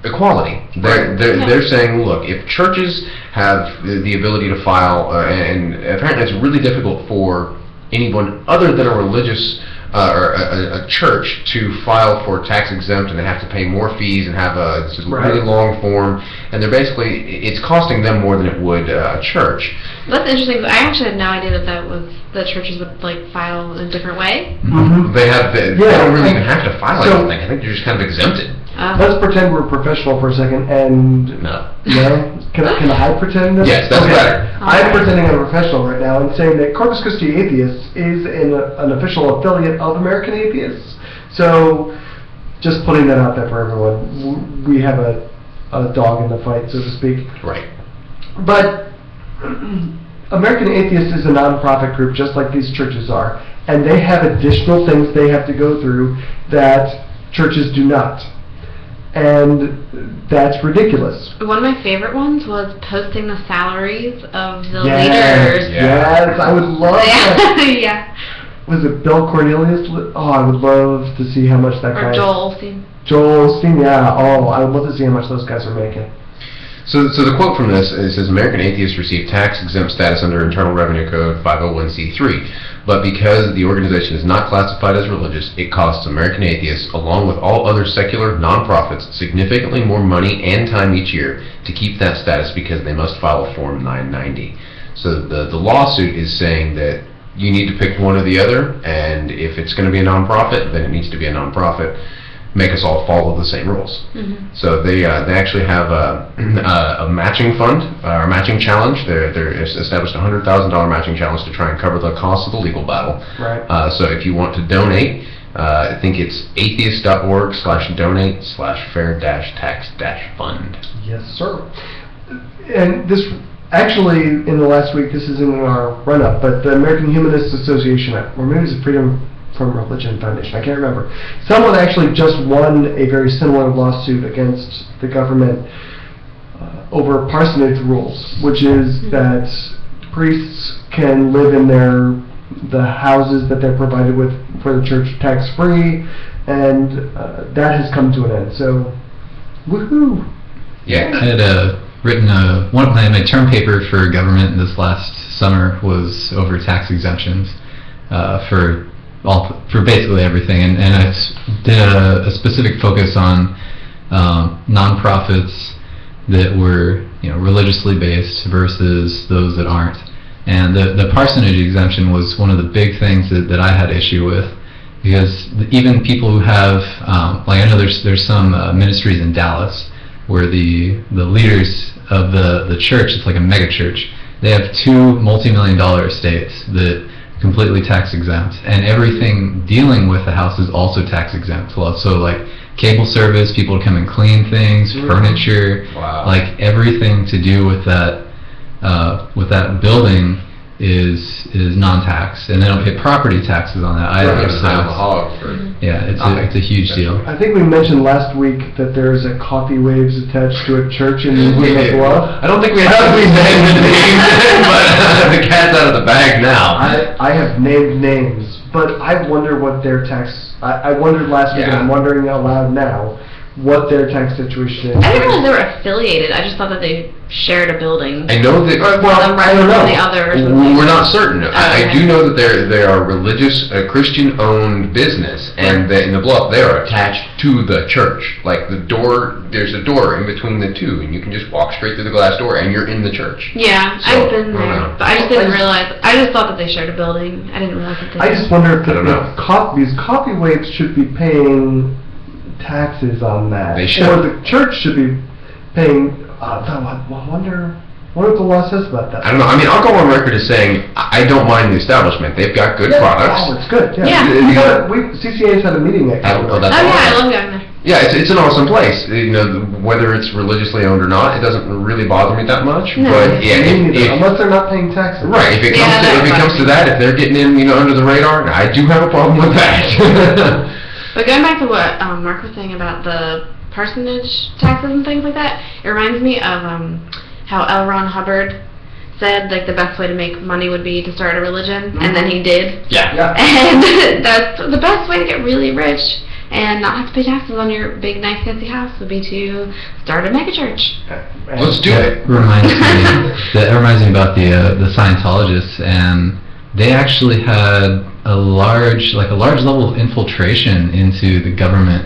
equality. They're saying, look, if churches have the ability to file, and apparently it's really difficult for anyone other than a religious or a church to file for tax exempt, and they have to pay more fees and have a really long form, and it's costing them more than it would a church. That's interesting. I actually had no idea that churches would file in a different way. Mm-hmm. They don't really even have to file. I think they're just kind of exempted. Let's pretend we're professional for a second, and no. Can I pretend this? Yes, that's better. I'm pretending I'm a professional right now and saying that Corpus Christi Atheists is an official affiliate of American Atheists. So, just putting that out there for everyone, we have a dog in the fight, so to speak. Right. But American Atheists is a non-profit group, just like these churches are, and they have additional things they have to go through that churches do not. And that's ridiculous. One of my favorite ones was posting the salaries of the leaders. leaders. Yes, I would love that. Yeah. Was it Bill Cornelius? Oh, I would love to see how much that guy... Or Joel Osteen. Joel Osteen, yeah. Oh, I would love to see how much those guys are making. So the quote from this, it says, American Atheists receive tax-exempt status under Internal Revenue Code 501c3, but because the organization is not classified as religious, it costs American Atheists, along with all other secular nonprofits, significantly more money and time each year to keep that status because they must file a Form 990. So the lawsuit is saying that you need to pick one or the other, and if it's going to be a nonprofit, then it needs to be a nonprofit. Make us all follow the same rules. Mm-hmm. So they actually have a matching fund, or a matching challenge. They're established a $100,000 matching challenge to try and cover the cost of the legal battle. Right. So if you want to donate, I think it's atheist.org/donate/fair-tax-fund. Yes, sir. And this, actually, in the last week, this is in our run-up, but the American Humanist Association, or maybe it's Freedom from Religion Foundation, I can't remember. Someone actually just won a very similar lawsuit against the government over parsonage rules, which is that priests can live in their the houses that they're provided with for the church tax-free, and that has come to an end. So, woohoo! Yeah. I had written my term paper for government this last summer was over tax exemptions for basically everything, and I did a specific focus on nonprofits that were religiously based versus those that aren't. And the parsonage exemption was one of the big things that I had issue with, because even people who have I know there's some ministries in Dallas where the leaders of the church, it's like a mega church, they have 2 multi-million-dollar estates that completely tax exempt, and everything dealing with the house is also tax exempt. So like cable service, people to come and clean things, furniture, like everything to do with that building is non-tax, and they don't pay property taxes on that either. It's a huge deal. I think we mentioned last week that there's a Coffee Waves attached to a church in Willow Bluff. I don't think we have to name the names, but the cat's out of the bag now. I have named names, but I wonder what their tax. I wondered last week, and I'm wondering out loud now what their tax situation is. I didn't realize they were affiliated. I just thought that they shared a building. I know that. Or one of them rented from the other or something. We're not certain. I do know that they are religious, Christian-owned business, and that in the Bluff they are attached to the church. Like the door, there's a door in between the two, and you can just walk straight through the glass door, and you're in the church. Yeah, So, I've been there, but I just didn't realize. I just thought that they shared a building. I didn't realize that they. I just wonder if these Coffee Waves should be paying taxes on that. They should. Or the church should be paying. I wonder what the law says about that. I don't know. I mean, I'll go on record as saying I don't mind the establishment. They've got good products. Oh, it's good. Yeah. CCA's had a meeting at Oh, Keefer. that's Oh yeah, I awesome. love going there. Yeah, it's an awesome place. Whether it's religiously owned or not, it doesn't really bother me that much. No. But yeah, Unless they're not paying taxes. right, if it comes to that, if they're getting in, under the radar, I do have a problem with that. But going back to what Mark was saying about the parsonage taxes and things like that, it reminds me of how L. Ron Hubbard said like the best way to make money would be to start a religion, and then he did. Yeah. And that's the best way to get really rich and not have to pay taxes on your big, nice, fancy house would be to start a megachurch. Let's do it. That reminds me about the Scientologists, and they actually had a large level of infiltration into the government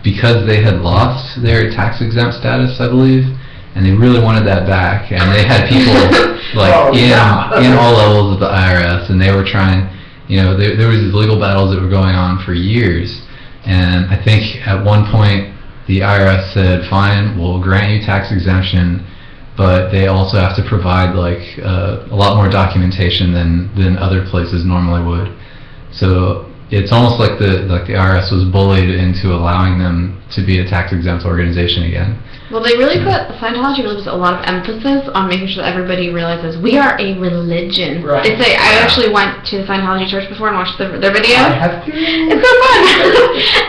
because they had lost their tax exempt status, I believe, and they really wanted that back. And they had people in all levels of the IRS, and they were trying. There was these legal battles that were going on for years, and I think at one point the IRS said, "Fine, we'll grant you tax exemption." But they also have to provide a lot more documentation than other places normally would. So it's almost like the IRS was bullied into allowing them to be a tax exempt organization again. Well, Scientology really puts a lot of emphasis on making sure that everybody realizes we are a religion. Right. I actually went to the Scientology church before and watched their video. I have to. It's so fun!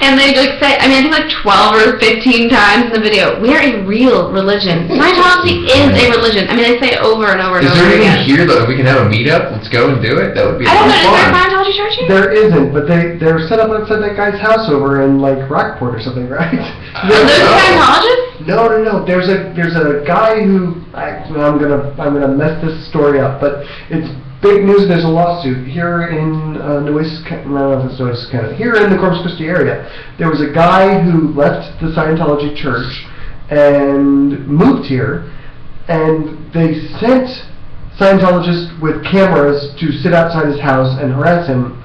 And they say, I think 12 or 15 times in the video, we are a real religion. Scientology is a religion. They say it over and over and Is over there again. anything here that we can have a meetup? Let's go and do it. That would be I don't know, is there a fun. Scientology church here? There isn't, but they're set up outside that guy's house over in Rockport or something, right? Are those Scientologists? No. There's a guy who I'm gonna mess this story up, but it's big news. There's a lawsuit here in Nueces County. I don't know if it's Nueces County. Here in the Corpus Christi area, there was a guy who left the Scientology church and moved here, and they sent Scientologists with cameras to sit outside his house and harass him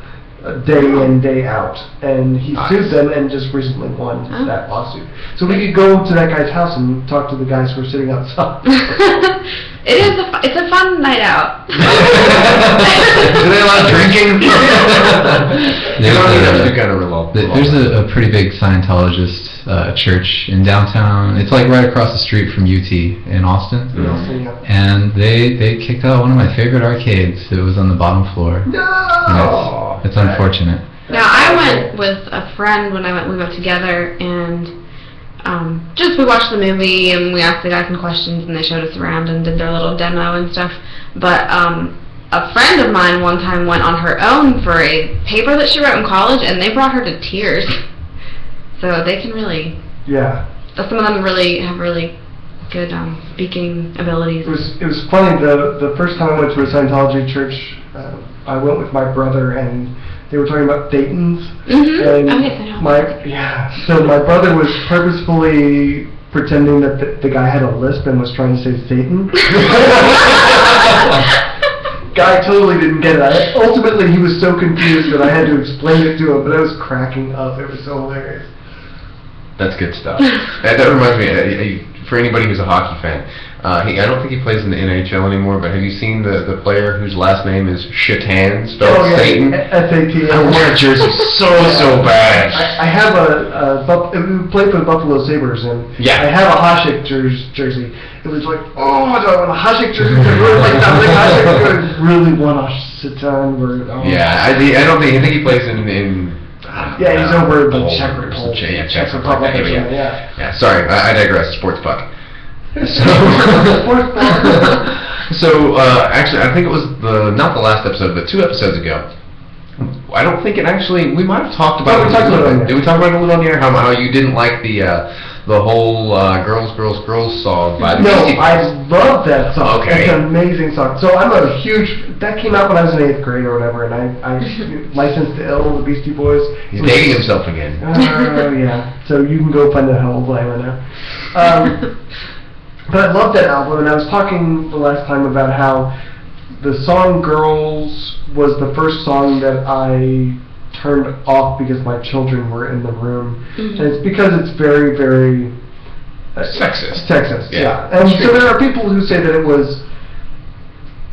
day in, day out, and he sued them and just recently won that lawsuit. So we could go to that guy's house and talk to the guys who are sitting outside. It's a fun night out. Do they allow drinking? There's a pretty big Scientologist church in downtown. It's right across the street from UT in Austin. And they kicked out one of my favorite arcades. It was on the bottom floor. No! It's unfortunate. Now, I went with a friend when we went together, and we watched the movie, and we asked the guys some questions, and they showed us around and did their little demo and stuff. But a friend of mine one time went on her own for a paper that she wrote in college, and they brought her to tears. So they can really... Yeah. Some of them really have really good speaking abilities. It was funny, the first time I went to a Scientology church, I went with my brother, and they were talking about Thetans. Mm-hmm. And so my brother was purposefully pretending that the guy had a lisp and was trying to say Satan. Guy totally didn't get it. Ultimately, he was so confused that I had to explain it to him, but I was cracking up. It was so hilarious. That's good stuff. That reminds me, for anybody who's a hockey fan, I don't think he plays in the NHL anymore, but have you seen the player whose last name is Shatan, spelled Satan? S-A-T-A. I want a jersey so bad. I have we played for the Buffalo Sabres, and I have a Hasek jersey. It was like, oh, do I want a Hasek jersey? I really like Hasek. I really want a Shatan. I think he plays in he's over the Czech Republic. Czech Republic. Yeah, sorry, I digress. Sports puck. So actually, I think it was not the last episode, but 2 episodes ago. I don't think it actually. We might have talked about it. Did we talk about it a little on the air? How you didn't like the whole "Girls, Girls, Girls" song by the Beastie Boys? I love that song. Okay. It's an amazing song. So I'm a huge. That came out when I was in 8th grade or whatever, and I licensed to Ill, the Beastie Boys. He's dating himself again. Oh yeah. So you can go find out how old I am now. But I love that album, and I was talking the last time about how the song "Girls" was the first song that I turned off because my children were in the room, and it's because it's very, very sexist. Sexist, yeah. And so there are people who say that it was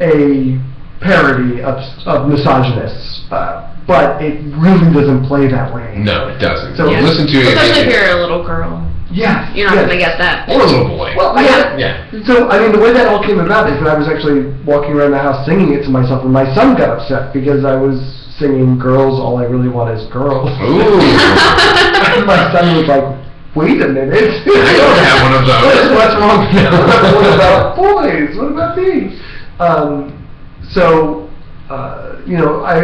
a parody of misogynists, but it really doesn't play that way. No, it doesn't. So listen to it. Especially if you're a little girl. Yeah. You're not going to get that. Or a little boy. Well, So, I mean, the way that all came about is that I was actually walking around the house singing it to myself, and my son got upset because I was singing "Girls, All I Really Want Is Girls." Ooh. And my son was like, wait a minute. I don't have one of those. What's wrong with you? What about boys? What about me?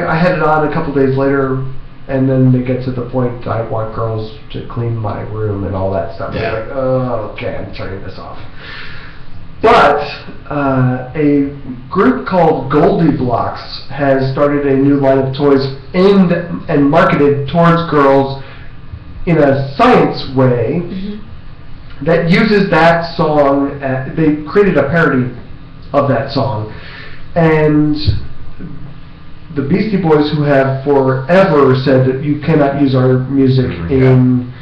I had it on a couple days later, and then they get to the point I want girls to clean my room and all that stuff. Yeah. They're like, oh, okay, I'm turning this off. But a group called Goldie Blocks has started a new line of toys aimed and marketed towards girls in a science way that uses that song. They created a parody of that song, and the Beastie Boys, who have forever said that you cannot use our music in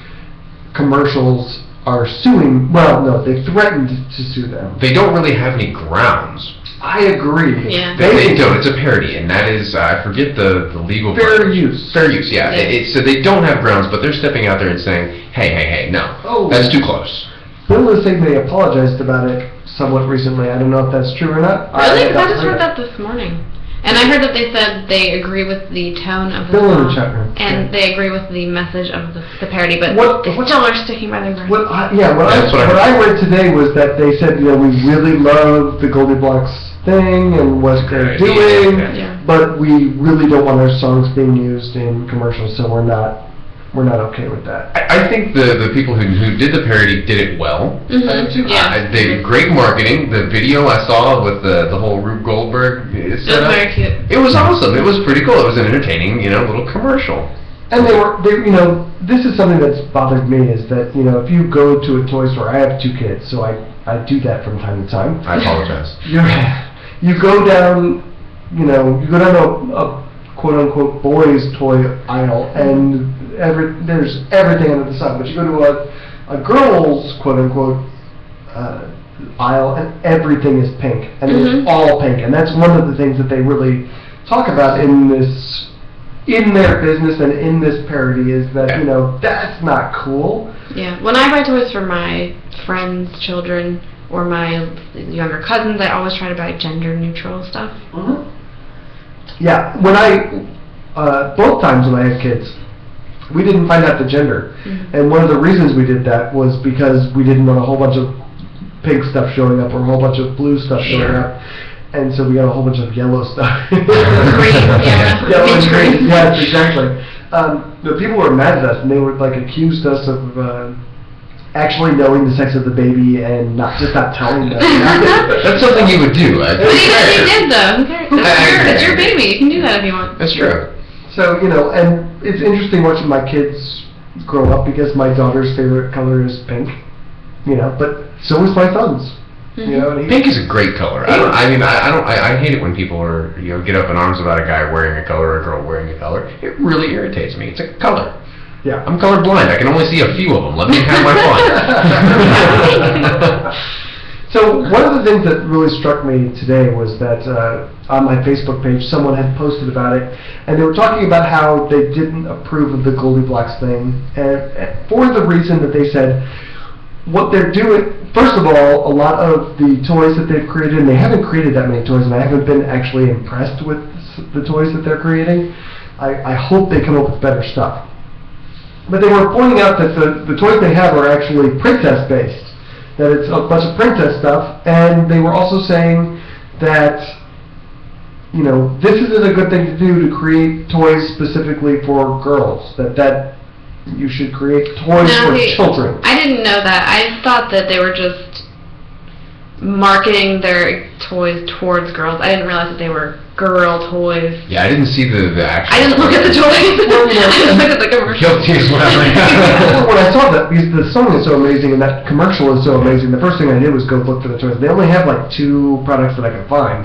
commercials, are suing. Well, no, they threatened to sue them. They don't really have any grounds. I agree. Yeah. They don't. It's a parody, and that is, I forget the legal fair use. Fair use, yeah. So they don't have grounds, but they're stepping out there and saying, hey, no, that's too close. Bill was saying they apologized about it somewhat recently. I don't know if that's true or not. Really? Because I just heard that this morning. And I heard that they said they agree with the tone of the Bill song, and they agree with the message of the parody, but they still are sticking by their ground. What I read today was that they said, we really love the Goldie Blocks thing and what they're doing, but we really don't want our songs being used in commercials, so we're not okay with that. I think the people who did the parody did it well. They did great marketing. The video I saw with the whole Rube Goldberg setup, it was very cute. It was awesome. It was pretty cool. It was an entertaining, little commercial. And this is something that's bothered me is that, if you go to a toy store, I have 2 kids, so I do that from time to time. I apologize. You go down, a quote-unquote boys toy aisle, and there's everything under the sun. But you go to a girls quote-unquote aisle, and everything is pink, and it's all pink. And that's one of the things that they really talk about in their business and in this parody is that, that's not cool. Yeah. When I buy toys for my friends' children or my younger cousins, I always try to buy gender-neutral stuff. Yeah, when both times when I had kids, we didn't find out the gender. And one of the reasons we did that was because we didn't want a whole bunch of pink stuff showing up or a whole bunch of blue stuff showing up. and so we got a whole bunch of yellow stuff. Green, yeah. Yellow and Beach green, green. yes, exactly. The people were mad at us, and they would like accused us of actually knowing the sex of the baby and not telling them. That's something you would do. But even if you did, though, who cares? It's your baby. You can do that if you want. That's true. So, and it's interesting watching my kids grow up because my daughter's favorite color is pink, but so is my son's. And Pink is a great color. I hate it when people are get up in arms about a guy wearing a color or a girl wearing a color. It really irritates me. It's a color. Yeah. I'm colorblind. I can only see a few of them. Let me have my fun. So one of the things that really struck me today was that on my Facebook page, someone had posted about it, and they were talking about how they didn't approve of the Goldie Blocks thing, and for the reason that they said, what they're doing, first of all, a lot of the toys that they've created, and they haven't created that many toys, and I haven't been actually impressed with the toys that they're creating. I hope they come up with better stuff. But they were pointing out that the toys they have are actually princess-based, that it's a bunch of princess stuff, and they were also saying that, this isn't a good thing to do to create toys specifically for girls, that you should create toys for children. I didn't know that. I thought that they were just marketing their toys towards girls. I didn't realize that they were girl toys. Yeah, I didn't see the actual. I didn't look at the toys. I just looked at the commercial. Guilty as well. When I saw that, because the song is so amazing and that commercial is so amazing, the first thing I did was go look for the toys. They only have like 2 products that I could find.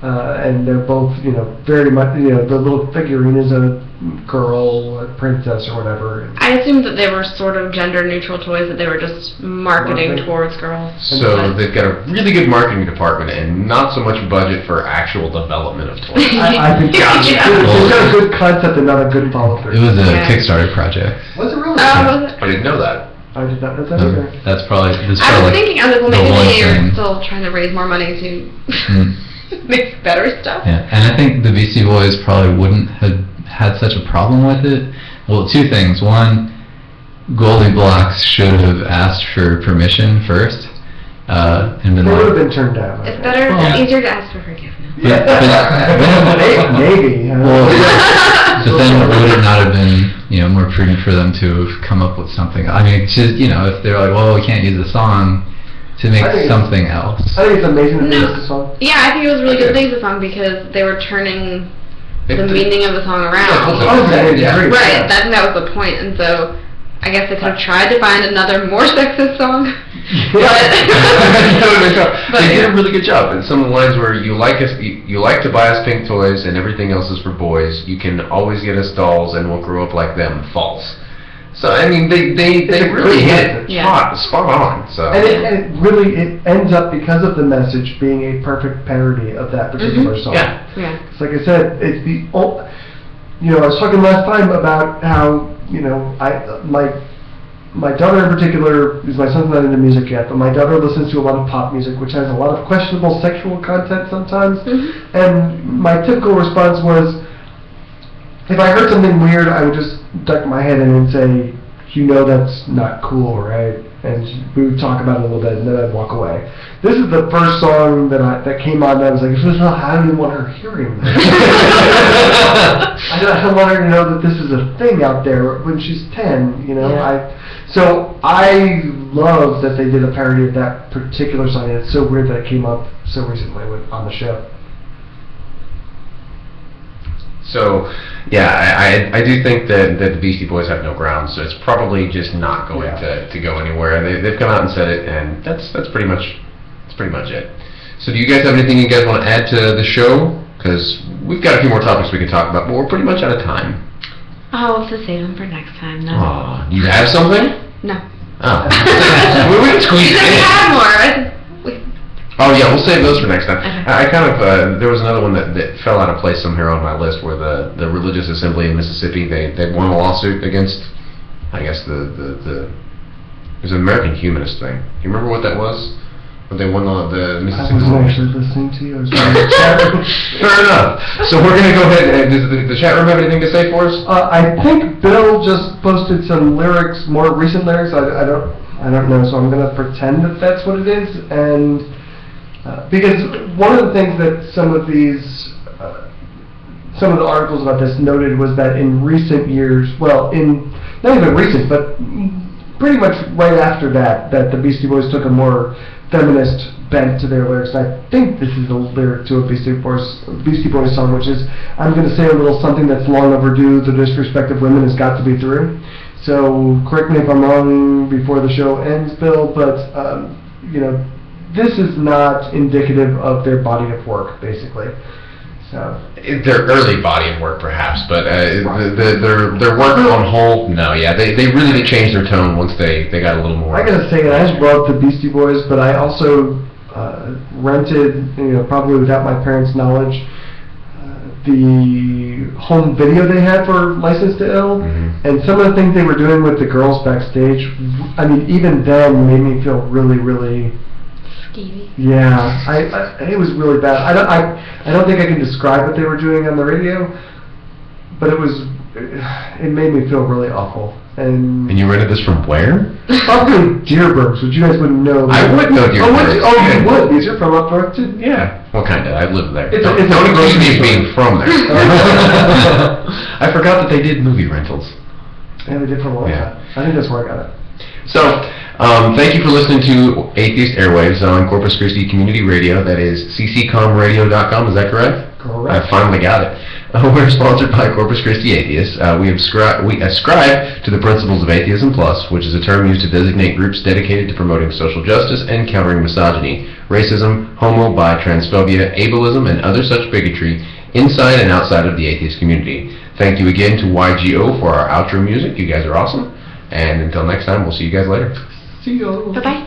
And they're both, very much, the little figurine is a girl, a princess, or whatever. I assumed that they were sort of gender-neutral toys, that they were just marketing towards girls. So they've got a really good marketing department and not so much budget for actual development of toys. I think it's got a good concept and not a good follow-through. It was a Kickstarter project. Was it really? Was it? I didn't know that. I did not know that either. That's probably. I was thinking, well, maybe they were still trying to raise more money to make better stuff. Yeah, and I think the Beastie Boys probably wouldn't have had such a problem with it. Well, 2 things. One, Goldie Blocks should have asked for permission first, and then They would have been turned down. It's better, easier to ask for forgiveness. Maybe. But then would it not have been, more prudent for them to have come up with something? I mean, it's just, if they're like, well, we can't use the song, to make something else. I think it's amazing that they used the song. Yeah, I think it was really good they used the song because they were turning the meaning of the song around. Right, that was the point, and so I guess they could have tried to find another more sexist song. They did a really good job. And some of the lines where you like to buy us pink toys and everything else is for boys. You can always get us dolls and we'll grow up like them. False. So I mean, they really hit it spot on. So and it ends up because of the message being a perfect parody of that particular song. Yeah. It's like I said, it's the I was talking last time about how my daughter in particular, because my son's not into music yet, but my daughter listens to a lot of pop music, which has a lot of questionable sexual content sometimes. And my typical response was, if I heard something weird, I would just duck my head in and say, that's not cool, right? And we would talk about it a little bit, and then I'd walk away. This is the first song that came on, and I was like, I don't even want her hearing this. I don't want her to know that this is a thing out there when she's 10, So I love that they did a parody of that particular song, and it's so weird that it came up so recently on the show. So, yeah, I do think that the Beastie Boys have no grounds, so it's probably just not going to go anywhere. They've come out and said it, and that's pretty much it. So do you guys have anything you guys want to add to the show? Because we've got a few more topics we can talk about, but we're pretty much out of time. Oh, we'll have to save them for next time, no. Oh, you have something? No. Oh. We can squeeze it in. We have more. Oh yeah, we'll save those for next time. I kind of there was another one that fell out of place somewhere on my list where the religious assembly in Mississippi they won a lawsuit against, I guess it was an American humanist thing. Do you remember what that was? When they won the Mississippi. I wasn't actually listening to you. I was in the chat room. Fair enough. So we're gonna go ahead. Does the chat room have anything to say for us? I think Bill just posted some lyrics, more recent lyrics. I don't know, so I'm gonna pretend that that's what it is, and Because one of the things that some of the articles about this noted was that in recent years, well, not even recent, but pretty much right after that the Beastie Boys took a more feminist bent to their lyrics. And I think this is a lyric to a Beastie Boys song, which is, I'm going to say a little something that's long overdue. The disrespect of women has got to be through. So correct me if I'm wrong before the show ends, Bill, but this is not indicative of their body of work, basically. So Their early body of work, perhaps, but their work on whole, no, yeah, they really did change their tone once they got a little more. I gotta say, I love the Beastie Boys, but I also rented, probably without my parents' knowledge, the home video they had for License to Ill, and some of the things they were doing with the girls backstage, I mean, even then made me feel really, really skeevy. Yeah, it was really bad. I don't think I can describe what they were doing on the radio, but it made me feel really awful. And you rented this from where? Up in Dearborn, which you guys wouldn't know. I would know Dearborn. You would, because you're from up north too? Yeah. Well, kinda. I lived there. It's Don't a accuse me of grocery being from there. I forgot that they did movie rentals. Yeah, they did for a long time. I think that's where I got it. So, thank you for listening to Atheist Airwaves on Corpus Christi Community Radio. That is cccomradio.com. Is that correct? Correct. I finally got it. We're sponsored by Corpus Christi Atheists. We ascribe to the principles of Atheism Plus, which is a term used to designate groups dedicated to promoting social justice and countering misogyny, racism, homo, bi, transphobia, ableism, and other such bigotry inside and outside of the atheist community. Thank you again to YGO for our outro music. You guys are awesome. And until next time, we'll see you guys later. See you. Bye-bye.